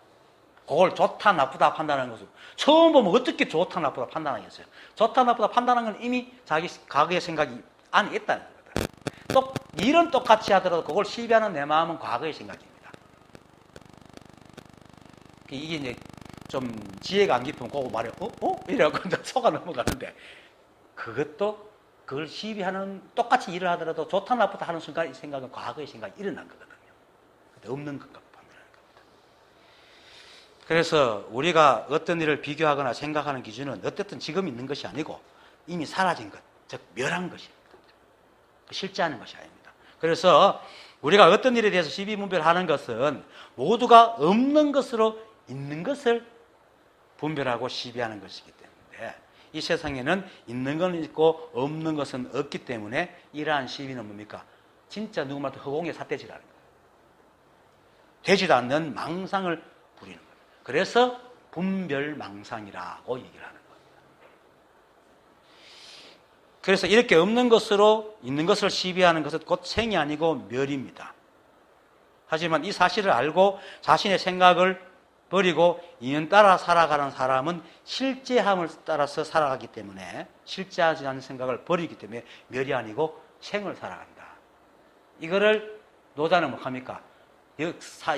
그걸 좋다 나쁘다 판단하는 것은 처음 보면 어떻게 좋다 나쁘다 판단하겠어요? 좋다 나쁘다 판단하는 건 이미 자기 과거의 생각이 안에 있다는 거거든. 또 일은 똑같이 하더라도 그걸 시비하는 내 마음은 과거의 생각입니다. 이게 이제 좀 지혜가 안 깊으면 그거 말해 이래갖고 속아 넘어가는데 그것도 그걸 시비하는 똑같이 일을 하더라도 좋다 나쁘다 하는 순간 이 생각은 과거의 생각이 일어난 거거든요. 근데 없는 것과 판단하는 겁니다. 그래서 우리가 어떤 일을 비교하거나 생각하는 기준은 어쨌든 지금 있는 것이 아니고 이미 사라진 것, 즉 멸한 것입니다. 실제하는 것이 아닙니다. 그래서 우리가 어떤 일에 대해서 시비분별하는 것은 모두가 없는 것으로 있는 것을 분별하고 시비하는 것이기 때문에 이 세상에는 있는 건 있고 없는 것은 없기 때문에 이러한 시비는 뭡니까? 진짜 누구말도 허공의 삿대질하는 거예요. 되지도 않는 망상을 부리는 거예요. 그래서 분별망상이라고 얘기를 하는 겁니다. 그래서 이렇게 없는 것으로 있는 것을 시비하는 것은 곧 생이 아니고 멸입니다. 하지만 이 사실을 알고 자신의 생각을 버리고 인연 따라 살아가는 사람은 실제함을 따라서 살아가기 때문에 실제하지 않은 생각을 버리기 때문에 멸이 아니고 생을 살아간다. 이거를 노자는 뭐 합니까?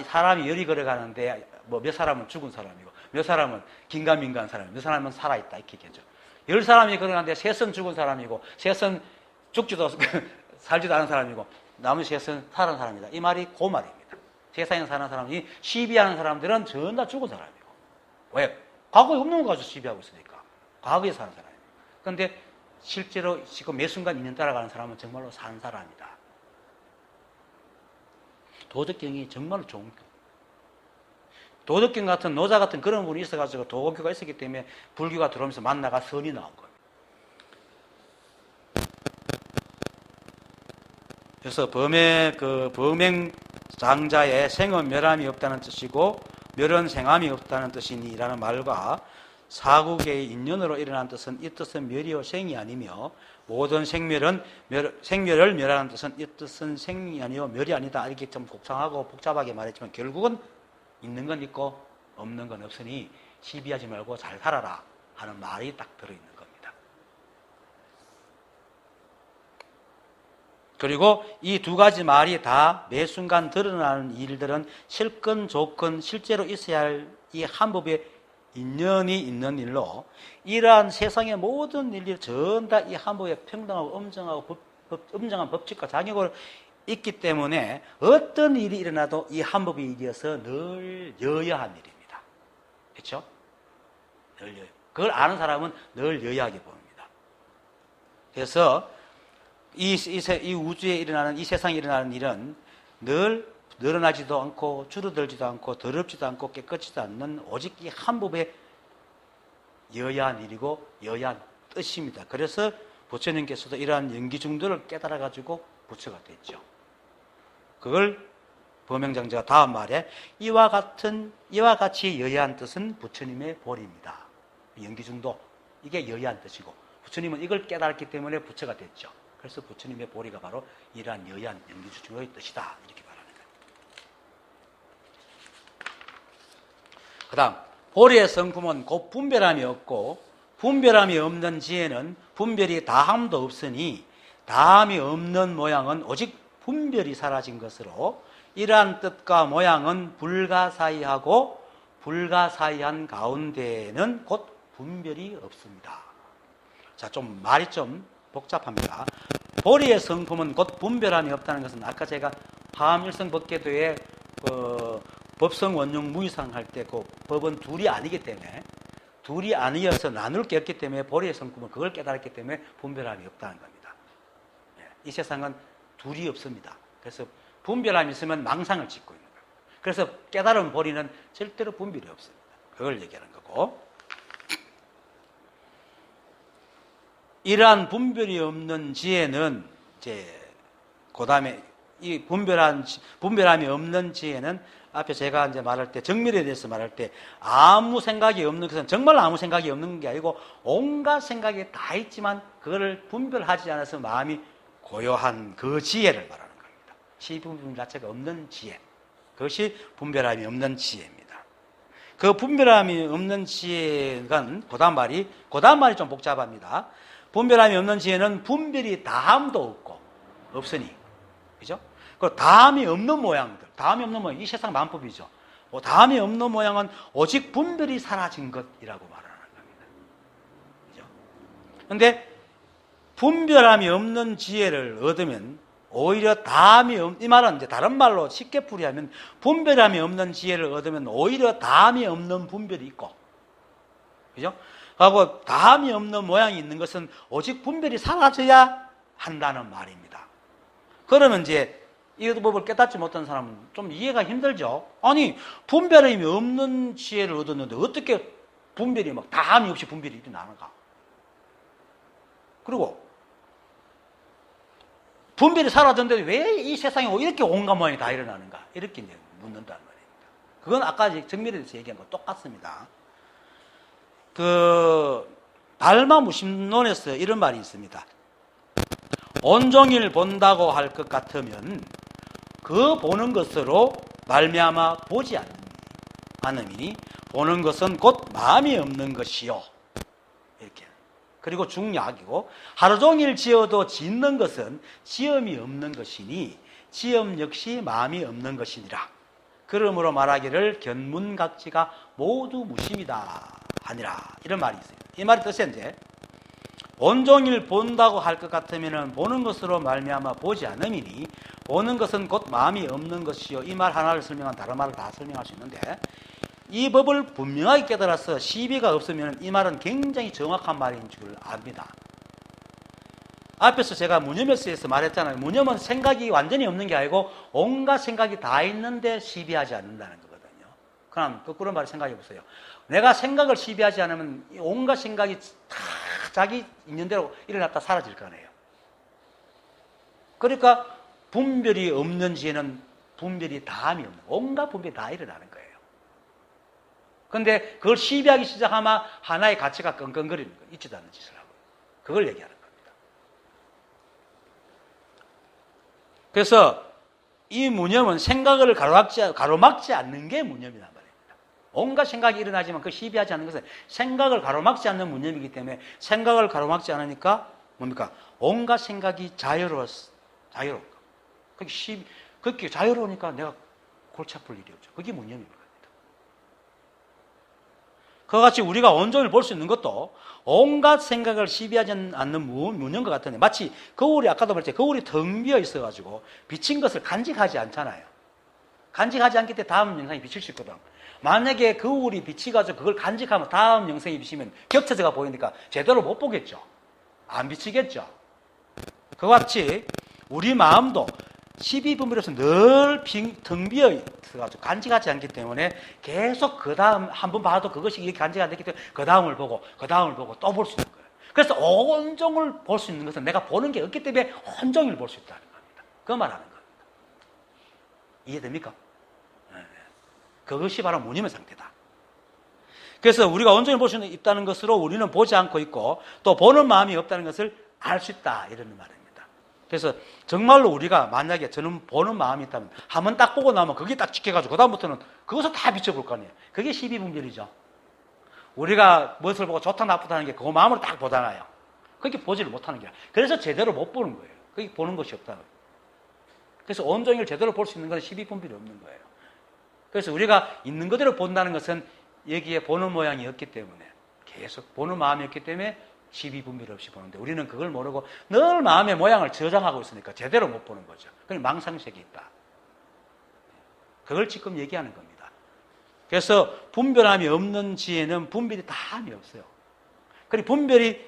사람이 열이 걸어가는데 뭐 몇 사람은 죽은 사람이고 몇 사람은 긴가민가한 사람이고 몇 사람은 살아있다 이렇게 얘기하죠. 10사람이 걸어가는데 셋은 죽은 사람이고 셋은 죽지도 살지도 않은 사람이고 나머지 세상에서 사는 사람이다. 이 말이 그 말입니다. 세상에 사는 사람이 시비하는 사람들은 전부 다 죽은 사람이고. 왜? 과거에 없는 거 가지고 시비하고 있으니까. 과거에 사는 사람이에요. 그런데 실제로 지금 매 순간 인연 따라가는 사람은 정말로 사는 사람이다. 도덕경이 정말로 좋은 거. 도덕경 같은 노자 같은 그런 분이 있어가지고 도덕교가 있었기 때문에 불교가 들어오면서 만나가 선이 나온 겁니다. 그래서 범행장자의 생은 멸함이 없다는 뜻이고 멸은 생함이 없다는 뜻이니라는 말과 사국의 인연으로 일어난 뜻은 이 뜻은 멸이요 생이 아니며 모든 생멸을 멸하는 뜻은 이 뜻은 생이 아니요 멸이 아니다. 이렇게 좀 복잡하고 복잡하게 말했지만 결국은 있는 건 있고 없는 건 없으니 시비하지 말고 잘 살아라 하는 말이 딱 들어있는 겁니다. 그리고 이 두 가지 말이 다 매 순간 드러나는 일들은 실건 조건 실제로 있어야 할 이 한법의 인연이 있는 일로 이러한 세상의 모든 일이 전부 다 이 한법의 평등하고 엄정한 법칙과 작용을 있기 때문에 어떤 일이 일어나도 이 한법의 일이어서 늘 여야한 일입니다. 그렇죠? 늘 여야. 그걸 아는 사람은 늘 여야하게 봅니다. 그래서 이 우주에 일어나는 이 세상에 일어나는 일은 늘 늘어나지도 않고 줄어들지도 않고 더럽지도 않고 깨끗지도 않는 오직 이 한법의 여야한 일이고 여야한 뜻입니다. 그래서 부처님께서도 이러한 연기중도를 깨달아가지고 부처가 됐죠. 그걸 범행장자가 다음 말에 이와 같이 여야한 뜻은 부처님의 보리입니다. 연기중도 이게 여야한 뜻이고 부처님은 이걸 깨달았기 때문에 부처가 됐죠. 그래서 부처님의 보리가 바로 이러한 여야한 연기중도의 뜻이다 이렇게 말하는 거예요. 그 다음 보리의 성품은 곧 분별함이 없고 분별함이 없는 지혜는 분별이 다함도 없으니 다함이 없는 모양은 오직 분별이 사라진 것으로 이러한 뜻과 모양은 불가사의하고 불가사의한 가운데에는 곧 분별이 없습니다. 자, 좀 말이 좀 복잡합니다. 보리의 성품은 곧 분별함이 없다는 것은 아까 제가 화암일성법계도에 법성원용 무이상 할 때 그 법은 둘이 아니기 때문에 둘이 아니어서 나눌 게 없기 때문에 보리의 성품은 그걸 깨달았기 때문에 분별함이 없다는 겁니다. 이 세상은 둘이 없습니다. 그래서 분별함이 있으면 망상을 짓고 있는 거예요. 그래서 깨달은 보리는 절대로 분별이 없습니다. 그걸 얘기하는 거고 이러한 분별이 없는 지혜는 이제 그 다음에 이 분별함이 없는 지혜는 앞에 제가 이제 말할 때 정밀에 대해서 말할 때 아무 생각이 없는 것은 정말 아무 생각이 없는 게 아니고 온갖 생각이 다 있지만 그거를 분별하지 않아서 마음이 고요한 그 지혜를 말하는 겁니다. 시분별 자체가 없는 지혜. 그것이 분별함이 없는 지혜입니다. 그 분별함이 없는 지혜가 그 다음 말이 좀 복잡합니다. 분별함이 없는 지혜는 분별이 다함도 없으니 그죠? 그 다함이 없는 모양들, 다함이 없는 모양, 이 세상 만법이죠. 다함이 없는 모양은 오직 분별이 사라진 것이라고 말하는 겁니다. 그죠? 그런데 분별함이 없는 지혜를 얻으면 오히려 이 말은 이제 다른 말로 쉽게 풀이하면 분별함이 없는 지혜를 얻으면 오히려 다함이 없는 분별이 있고, 그죠? 하고 다함이 없는 모양이 있는 것은 오직 분별이 사라져야 한다는 말입니다. 그러면 이제 이 법을 깨닫지 못한 사람은 좀 이해가 힘들죠. 아니 분별함이 없는 지혜를 얻었는데 어떻게 분별이 막 다함이 없이 분별이 일어나는가? 그리고 분별이 사라졌는데 왜 이 세상에 이렇게 온갖 모양이 다 일어나는가? 이렇게 이제 묻는다는 말입니다. 그건 아까 정밀에 대해서 얘기한 거 똑같습니다. 달마무심론에서 이런 말이 있습니다. 온종일 본다고 할 것 같으면 그 보는 것으로 말미암아 보지 않음이니 보는 것은 곧 마음이 없는 것이요. 이렇게. 그리고 중약이고 하루 종일 지어도 짓는 것은 지음이 없는 것이니 지음 역시 마음이 없는 것이니라. 그러므로 말하기를 견문각지가 모두 무심이다 하니라. 이런 말이 있어요. 이 말의 뜻은 이제 온종일 본다고 할 것 같으면 보는 것으로 말미암아 보지 않음이니 보는 것은 곧 마음이 없는 것이요. 이 말 하나를 설명한 다른 말을 다 설명할 수 있는데 이 법을 분명하게 깨달아서 시비가 없으면 이 말은 굉장히 정확한 말인 줄 압니다. 앞에서 제가 무념에서 말했잖아요. 무념은 생각이 완전히 없는 게 아니고 온갖 생각이 다 있는데 시비하지 않는다는 거거든요. 그럼 거꾸로 말해 생각해 보세요. 내가 생각을 시비하지 않으면 온갖 생각이 다 자기 있는 대로 일어났다 사라질 거 아니에요. 그러니까 분별이 없는 지에는 분별이 다함이 없는, 온갖 분별이 다 일어나는 거예요. 그런데 그걸 시비하기 시작하면 하나의 가치가 끙끙거리는 거예요. 있지도 않은 짓을 하고. 그걸 얘기하는 겁니다. 그래서 이 무념은 생각을 가로막지 않는 게 무념이란 말입니다. 온갖 생각이 일어나지만 그 시비하지 않는 것은 생각을 가로막지 않는 무념이기 때문에 생각을 가로막지 않으니까 뭡니까? 온갖 생각이 자유로운 거. 그게 자유로우니까 내가 골치 아플 일이 없죠. 그게 무념인 겁니다. 그와 같이 우리가 온종일 볼 수 있는 것도 온갖 생각을 시비하지 않는 무념과 같은데 마치 거울이 아까도 말했죠. 거울이 텅 비어 있어가지고 비친 것을 간직하지 않잖아요. 간직하지 않기 때문에 다음 영상이 비칠 수 있거든. 만약에 거울이 비치가지고 그걸 간직하면 다음 영상이 비치면 겹쳐져가 보이니까 제대로 못 보겠죠. 안 비치겠죠. 그와 같이 우리 마음도 12분별에서 늘 텅 비어 있어가지고 간직하지 않기 때문에 계속 그 다음 한 번 봐도 그것이 이렇게 간직이 안 됐기 때문에 그 다음을 보고 또 볼 수 있는 거예요. 그래서 온종일 볼 수 있는 것은 내가 보는 게 없기 때문에 온종일 볼 수 있다는 겁니다. 그 말하는 겁니다. 이해됩니까? 그것이 바로 무념의 상태다. 그래서 우리가 온종일 볼 수 있다는 것으로 우리는 보지 않고 있고 또 보는 마음이 없다는 것을 알 수 있다 이런 말입니다. 그래서 정말로 우리가 만약에 저는 보는 마음이 있다면 한번 딱 보고 나면 그게 딱 지켜가지고 그 다음부터는 그것을 다 비춰볼 거 아니에요. 그게 12분별이죠. 우리가 무엇을 보고 좋다 나쁘다 하는 게 그 마음으로 딱 보잖아요. 그렇게 보지를 못하는 거야. 그래서 제대로 못 보는 거예요. 그게 보는 것이 없다는 거예요. 그래서 온종일 제대로 볼 수 있는 것은 12분별이 없는 거예요. 그래서 우리가 있는 그대로 본다는 것은 여기에 보는 모양이 없기 때문에 계속 보는 마음이 없기 때문에 12분별 없이 보는데 우리는 그걸 모르고 늘 마음의 모양을 저장하고 있으니까 제대로 못 보는 거죠. 그냥 망상색이 있다. 그걸 지금 얘기하는 겁니다. 그래서 분별함이 없는 지에는 분별이 다함이 없어요. 그리고 분별이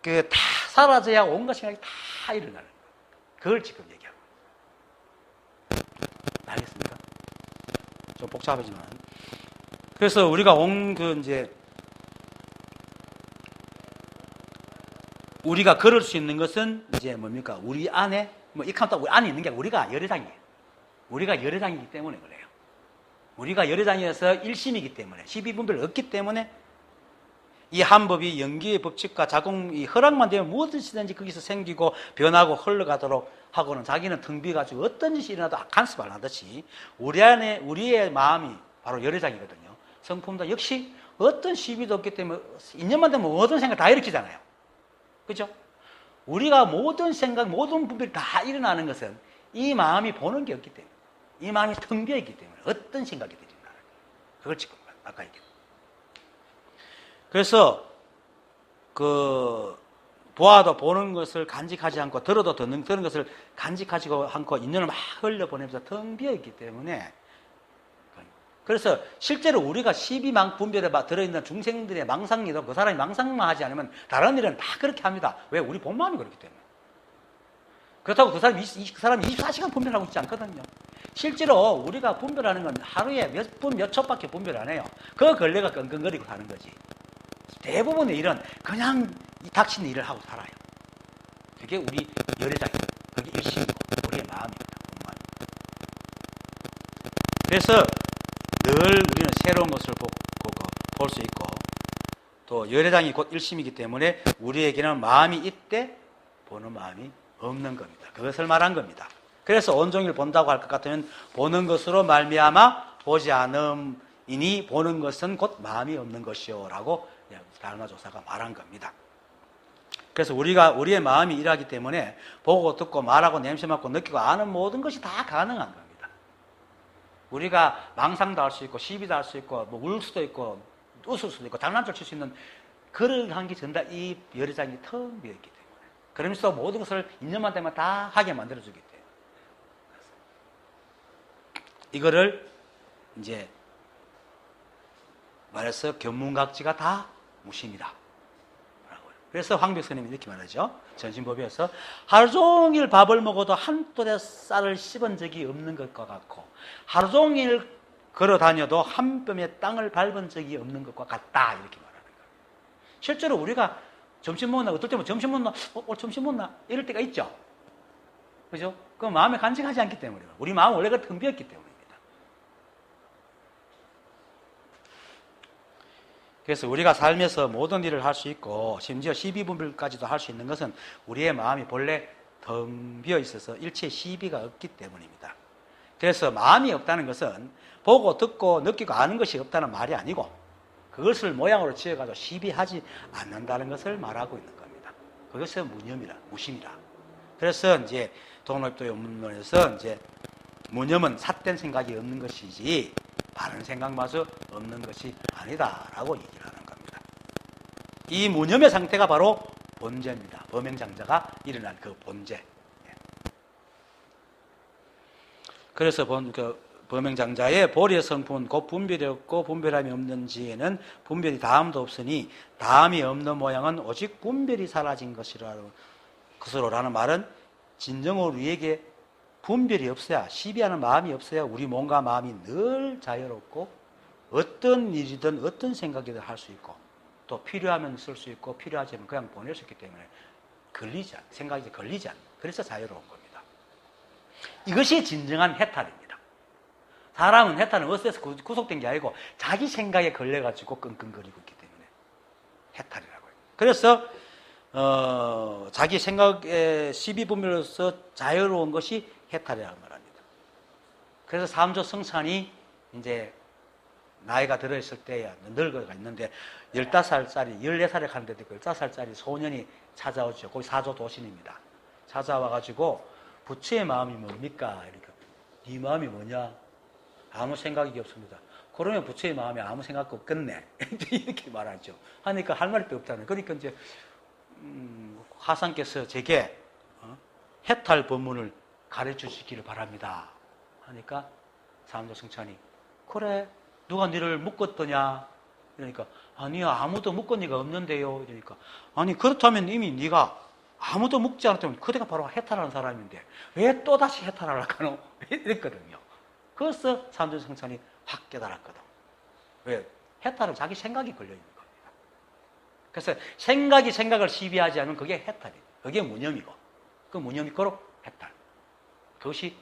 다 사라져야 온갖 생각이 다 일어나는 거예요. 그걸 지금 얘기하고 있어요. 알겠습니까? 좀 복잡하지만. 그래서 우리가 우리가 걸을 수 있는 것은 이제 뭡니까? 우리 안에, 이 칸도 우리 안에 있는 게 우리가 열애장이에요. 우리가 열애장이기 때문에 그래요. 우리가 열애장이어서 일심이기 때문에, 12분별 없기 때문에 이 한법이 연기의 법칙과 작용이 허락만 되면 무엇이든지 거기서 생기고 변하고 흘러가도록 하고는 자기는 텅 비가지고 어떤 짓이 일어나도 간섭 안 하듯이 우리 안에, 우리의 마음이 바로 열애장이거든요. 성품도 역시 어떤 시비도 없기 때문에 인연만 되면 모든 생각 다 일으키잖아요. 그죠? 우리가 모든 생각, 모든 분별이 다 일어나는 것은 이 마음이 보는 게 없기 때문에, 이 마음이 텅 비어 있기 때문에 어떤 생각이 들인다. 그걸 지금 아까 얘기했죠. 그래서 보아도 보는 것을 간직하지 않고 들어도 듣는 것을 간직하지 않고 인연을 막 흘려보내면서 텅 비어 있기 때문에 그래서 실제로 우리가 12분별에 들어있는 중생들의 망상리도 그 사람이 망상만 하지 않으면 다른 일은 다 그렇게 합니다. 왜? 우리 본 마음이 그렇기 때문에. 그렇다고 그 사람이 24시간 분별하고 있지 않거든요. 실제로 우리가 분별하는 건 하루에 몇 분, 몇 초밖에 분별 안 해요. 그 걸레가 끙끙거리고 사는 거지. 대부분의 일은 그냥 이 닥치는 일을 하고 살아요. 그게 우리 열애장이에요. 그게 일심이고 우리의 마음입니다. 그래서 늘 우리는 새로운 것을 볼 수 있고 또 열애장이 곧 일심이기 때문에 우리에게는 마음이 있되 보는 마음이 없는 겁니다. 그것을 말한 겁니다. 그래서 온종일 본다고 할 것 같으면 보는 것으로 말미암아 보지 않음이니 보는 것은 곧 마음이 없는 것이요 라고 달마조사가 말한 겁니다. 그래서 우리의 마음이 일하기 때문에 보고 듣고 말하고 냄새 맡고 느끼고 아는 모든 것이 다 가능한 겁니다. 우리가 망상도 할 수 있고 시비도 할 수 있고 뭐 울 수도 있고 웃을 수도 있고 장난칠 수 있는 그러한 게 전달 이 열애장이 텅 비어있기 때문에. 그러면서 모든 것을 인연만 되면 다 하게 만들어주기 때문에. 이거를 이제 말해서 견문각지가 다 무심이다. 그래서 황벽 스님이 이렇게 말하죠. 전신법에서 하루 종일 밥을 먹어도 한 또래 쌀을 씹은 적이 없는 것과 같고 하루 종일 걸어 다녀도 한 뼘의 땅을 밟은 적이 없는 것과 같다. 이렇게 말하는 거예요. 실제로 우리가 점심 먹나 어떨 때면 점심 먹나 점심 먹나 이럴 때가 있죠. 그죠? 그 마음에 간직하지 않기 때문에 우리 마음은 원래가 텅 비었기 때문입니다. 그래서 우리가 살면서 모든 일을 할 수 있고 심지어 12분별까지도 할 수 있는 것은 우리의 마음이 본래 텅 비어 있어서 일체의 시비가 없기 때문입니다. 그래서 마음이 없다는 것은 보고 듣고 느끼고 아는 것이 없다는 말이 아니고 그것을 모양으로 지어가지고 시비하지 않는다는 것을 말하고 있는 겁니다. 그것은 무념이라, 무심이라. 그래서 이제 동로입도 원문에서 이제 무념은 삿된 생각이 없는 것이지 바른 생각마저 없는 것이 아니다라고 얘기를 하는 겁니다. 이 무념의 상태가 바로 본죄입니다. 범행장자가 일어난 그 본죄. 그래서 범행장자의 보리의 성품은 곧 분별이 없고 분별함이 없는 지에는 분별이 다함도 없으니 다함이 없는 모양은 오직 분별이 사라진 것으로라는 말은 진정으로 우리에게 분별이 없어야, 시비하는 마음이 없어야 우리 몸과 마음이 늘 자유롭고 어떤 일이든 어떤 생각이든 할 수 있고 또 필요하면 쓸 수 있고 필요하지 않으면 그냥 보낼 수 있기 때문에 생각이 걸리지 않는, 그래서 자유로운 겁니다. 이것이 진정한 해탈입니다. 사람은 해탈은 어디서 구속된 게 아니고 자기 생각에 걸려가지고 끙끙거리고 있기 때문에 해탈이라고요. 그래서 자기 생각에 시비분별로서 자유로운 것이 해탈이라고 말합니다. 그래서 삼조 성찬이 이제 나이가 들어있을 때야 늙어가 있는데 15살짜리, 14살에 가는 데도 있고 15살짜리 소년이 찾아오죠. 거기 사조 도신입니다. 찾아와가지고 부처의 마음이 뭡니까? 이러니까 네 마음이 뭐냐? 아무 생각이 없습니다. 그러면 부처의 마음이 아무 생각 없겠네. 이렇게 말하죠. 하니까 할 말이 없다는. 그러니까 이제 화상께서 제게 해탈 법문을 가르쳐 주시기를 바랍니다. 하니까 삼조 성찬이 그래 누가 너를 묶었더냐? 그러니까 아니요 아무도 묶은 이가 없는데요. 그러니까 아니 그렇다면 이미 네가 아무도 묶지 않았다면 그대가 바로 해탈하는 사람인데 왜 또다시 해탈하려고 하노? 이랬거든요. 그래서 삼조 성찬이 확 깨달았거든. 왜? 해탈은 자기 생각이 걸려있는 겁니다. 그래서 생각이 생각을 시비하지 않으면 그게 해탈이에요. 그게 무념이고 그 무념이 고로 해탈. 그것이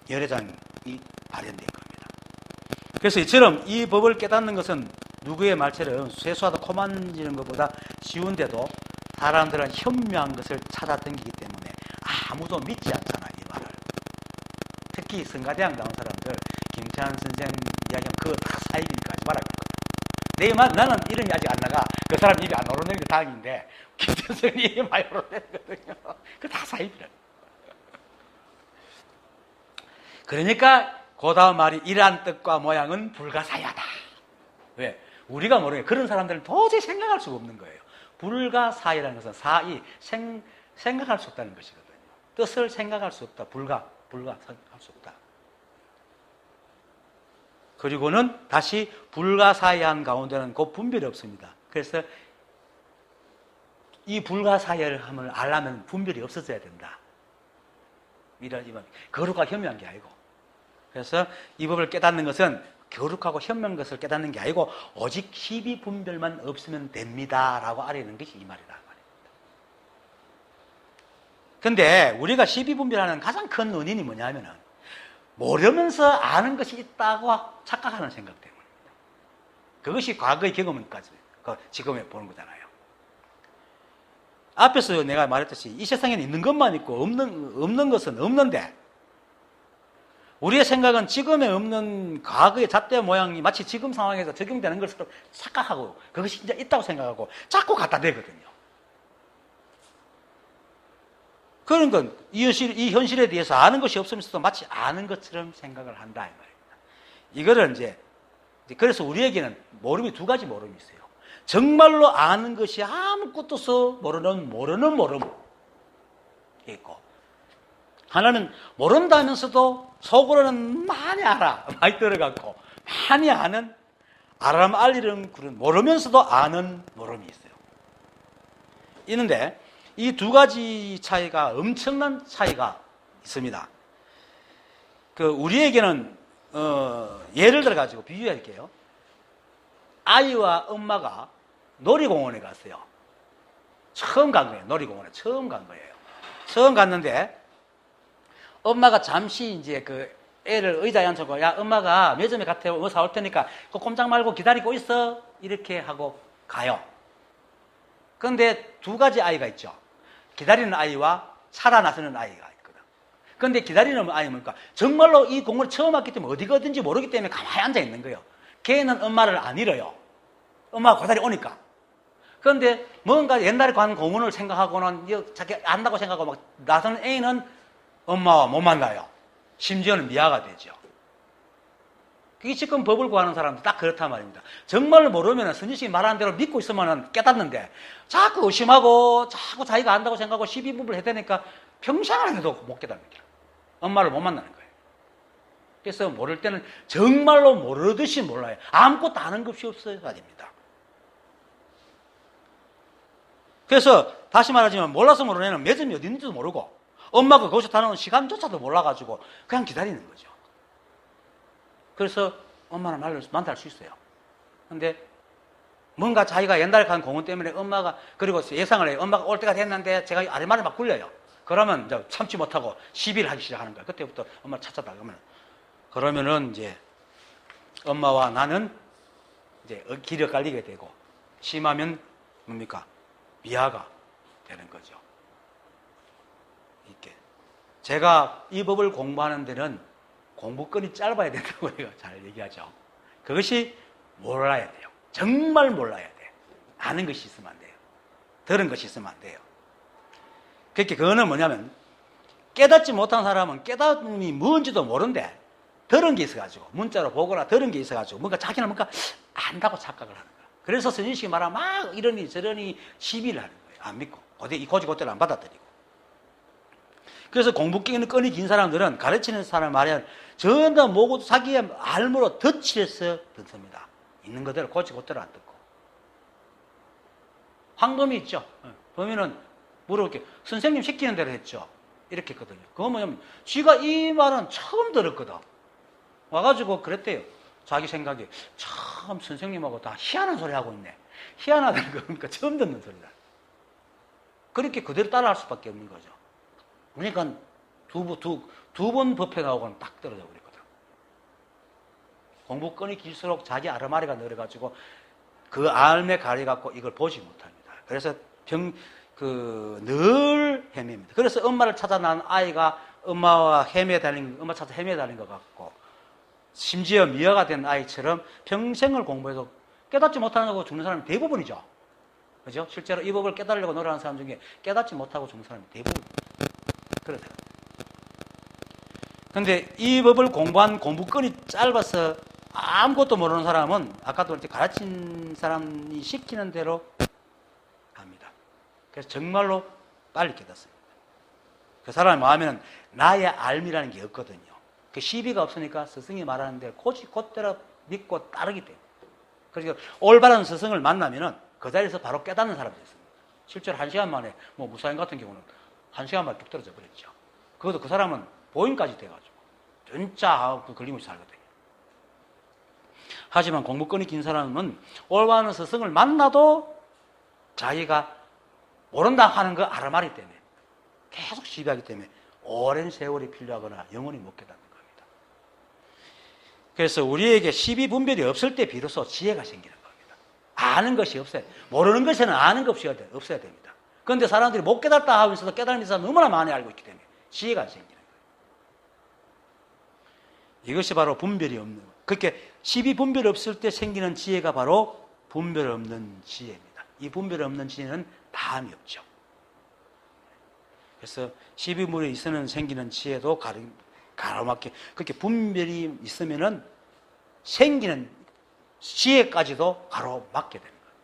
열애장이 발현된 겁니다. 그래서 이처럼 이 법을 깨닫는 것은 누구의 말처럼 쇠수하다 코 만지는 것보다 쉬운데도 사람들은 현명한 것을 찾아 당기기 때문에 아무도 믿지 않잖아 이 말을. 특히 성가대학 나온 사람들 김찬 선생 이야기하면 그거 다 사입이니까 하지 말라고 했거든. 나는 이름이 아직 안 나가. 그 사람 입이 안 오르는 게 다행인데 김찬 선생님 입이 많이 오르거든요. 그거 다 사입이라. 그러니까 그 다음 말이 이러한 뜻과 모양은 불가사야다. 왜? 우리가 모르게 그런 사람들은 도저히 생각할 수가 없는 거예요. 불가사이라는 것은 사이 생각할 수 없다는 것이거든요. 뜻을 생각할 수 없다. 불가할 수 없다. 그리고는 다시 불가사의한 가운데는 곧 분별이 없습니다. 그래서 이 불가사의함을 알려면 분별이 없어져야 된다. 이런 거룩하고 현명한 게 아니고. 그래서 이 법을 깨닫는 것은 거룩하고 현명한 것을 깨닫는 게 아니고 오직 시비분별만 없으면 됩니다. 라고 알아내는 것이 이 말이다. 근데 우리가 시비분별하는 가장 큰 원인이 뭐냐면은 모르면서 아는 것이 있다고 착각하는 생각 때문입니다. 그것이 과거의 경험까지 지금에 보는 거잖아요. 앞에서 내가 말했듯이 이 세상에는 있는 것만 있고 없는 것은 없는데 우리의 생각은 지금에 없는 과거의 잣대 모양이 마치 지금 상황에서 적용되는 것처럼 착각하고 그것이 진짜 있다고 생각하고 자꾸 갖다 대거든요. 그런 건 이 현실에 대해서 아는 것이 없으면서도 마치 아는 것처럼 생각을 한다 이 말입니다. 이거를 이제 그래서 우리에게는 모름이 두 가지 모름이 있어요. 정말로 아는 것이 아무것도 모르는 모름 있고, 하나는 모른다면서도 속으로는 많이 알아. 많이 들어갔고 많이 아는 아람 알리는 그런 모르면서도 아는 모름이 있어요. 있는데 이 두 가지 차이가 엄청난 차이가 있습니다. 우리에게는 예를 들어 가지고 비유할게요. 아이와 엄마가 놀이공원에 갔어요. 처음 간 거예요. 놀이공원에 처음 간 거예요. 처음 갔는데 엄마가 잠시 이제 애를 의자에 앉혀고, 야, 엄마가 매점에 갔다 뭐 사올 테니까 꼼짝 말고 기다리고 있어. 이렇게 하고 가요. 그런데 두 가지 아이가 있죠. 기다리는 아이와 살아나서는 아이가 있거든. 그런데 기다리는 아이는 뭡니까? 정말로 이 공원에 처음 왔기 때문에 어디가 어딘지 모르기 때문에 가만히 앉아 있는 거예요. 걔는 엄마를 안 잃어요. 엄마가 고다리 오니까. 그런데 뭔가 옛날에 간 공원을 생각하고는 자기 안다고 생각하고 막 나서는 애는 엄마와 못 만나요. 심지어는 미아가 되죠. 그게 지금 법을 구하는 사람도 딱 그렇단 말입니다. 정말 모르면 선지식이 말하는 대로 믿고 있으면 깨닫는데 자꾸 의심하고 자꾸 자기가 안다고 생각하고 시비분을 해대니까 평생을 해도 못 깨닫는다. 엄마를 못 만나는 거예요. 그래서 모를 때는 정말로 모르듯이 몰라요. 아무것도 아는 것이 없어야 됩니다. 그래서 다시 말하지만 몰라서 모르는 애는 매점이 어디 있는지도 모르고 엄마가 거기서 다녀오는 시간조차도 몰라가지고 그냥 기다리는 거죠. 그래서 엄마는 만날 수 있어요. 근데 뭔가 자기가 옛날에 간 공원 때문에 엄마가, 그리고 예상을 해요. 엄마가 올 때가 됐는데 제가 아래말에 막 굴려요. 그러면 이제 참지 못하고 시비를 하기 시작하는 거예요. 그때부터 엄마를 찾아다가면. 그러면은 이제 엄마와 나는 이제 길을 깔리게 되고, 심하면 뭡니까? 미아가 되는 거죠. 이렇게. 제가 이 법을 공부하는 데는 공부권이 짧아야 된다고 제가 잘 얘기하죠. 그것이 몰라야 돼요. 정말 몰라야 돼. 아는 것이 있으면 안 돼요. 들은 것이 있으면 안 돼요. 그렇게 그거는 뭐냐면 깨닫지 못한 사람은 깨닫음이 뭔지도 모르는데 들은 게 있어가지고 문자로 보거나 들은 게 있어가지고 뭔가 자기는 뭔가 안다고 착각을 하는 거야. 그래서 선지식이 말하면 막 이러니 저러니 시비를 하는 거예요. 안 믿고 이 고지고대를 안 받아들이고. 그래서 공부권이 긴 사람들은 가르치는 사람 말이야 전부 모두 자기의 알므로 덧칠해서 듣습니다. 있는 그대로 고지고대로 안 듣고. 황범이 있죠. 범인은 물어볼게, 선생님 시키는 대로 했죠. 이렇게 했거든요. 그건 뭐냐면 쥐가 이 말은 처음 들었거든. 와가지고 그랬대요. 자기 생각에 참 선생님하고 다 희한한 소리 하고 있네. 희한하다는 거 그러니까 처음 듣는 소리다. 그렇게 그대로 따라할 수밖에 없는 거죠. 그러니까 두 번 법회 나오고는 딱 떨어져 버렸거든. 공부권이 길수록 자기 아르마리가 늘어가지고 그 알매 가려갖고 이걸 보지 못합니다. 그래서 늘 헤매입니다. 그래서 엄마를 찾아 난 아이가 엄마 찾아 헤매다닌 것 같고, 심지어 미아가 된 아이처럼 평생을 공부해도 깨닫지 못하고 죽는 사람이 대부분이죠. 그죠? 실제로 이 법을 깨달으려고 노력하는 사람 중에 깨닫지 못하고 죽는 사람이 대부분. 그렇다. 근데 이 법을 공부한 공부권이 짧아서 아무것도 모르는 사람은 아까도 이렇게 가르친 사람이 시키는 대로 합니다. 그래서 정말로 빨리 깨닫습니다. 그 사람의 마음에는 나의 알미라는 게 없거든요. 그 시비가 없으니까 스승이 말하는 대로 곧대로 믿고 따르기 때문에. 그러니까 올바른 스승을 만나면은 그 자리에서 바로 깨닫는 사람이 있습니다. 실제로 1시간 만에, 무사인 같은 경우는 1시간 만에 뚝 떨어져 버렸죠. 그것도 그 사람은 보임까지 돼가지고 진짜 걸림없이 살거든요. 하지만 공부권이 긴 사람은 올바른 스승을 만나도 자기가 모른다 하는 거 알아말이 때문에 계속 시비하기 때문에 오랜 세월이 필요하거나 영원히 못 깨닫는 겁니다. 그래서 우리에게 시비 분별이 없을 때 비로소 지혜가 생기는 겁니다. 아는 것이 없어요. 모르는 것에는 아는 것이 없어야 됩니다. 그런데 사람들이 못 깨닫다 하면서도 깨달는 사람 너무나 많이 알고 있기 때문에 지혜가 생기는 거예요. 이것이 바로 분별이 없는 거예요. 그렇게 시비 분별이 없을 때 생기는 지혜가 바로 분별 없는 지혜입니다. 이 분별 없는 지혜는 다음이 없죠. 그래서 시비 분별이 있으면 생기는 지혜도 가로막혀. 그렇게 분별이 있으면은 생기는 지혜까지도 가로막게 되는 거예요.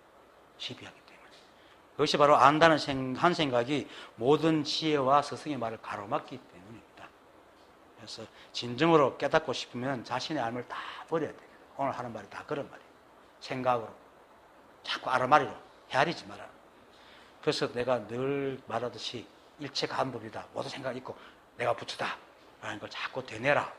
시비하기 때문에. 그것이 바로 안다는 한 생각이 모든 지혜와 스승의 말을 가로막기 때문입니다. 그래서 진정으로 깨닫고 싶으면 자신의 삶을 다 버려야 돼요. 오늘 하는 말이 다 그런 말이에요. 생각으로 자꾸 아르마리로 헤아리지 마라. 그래서 내가 늘 말하듯이 일체가 한 법이다. 모든 생각이 있고 내가 부처다 라는 걸 자꾸 되뇌라.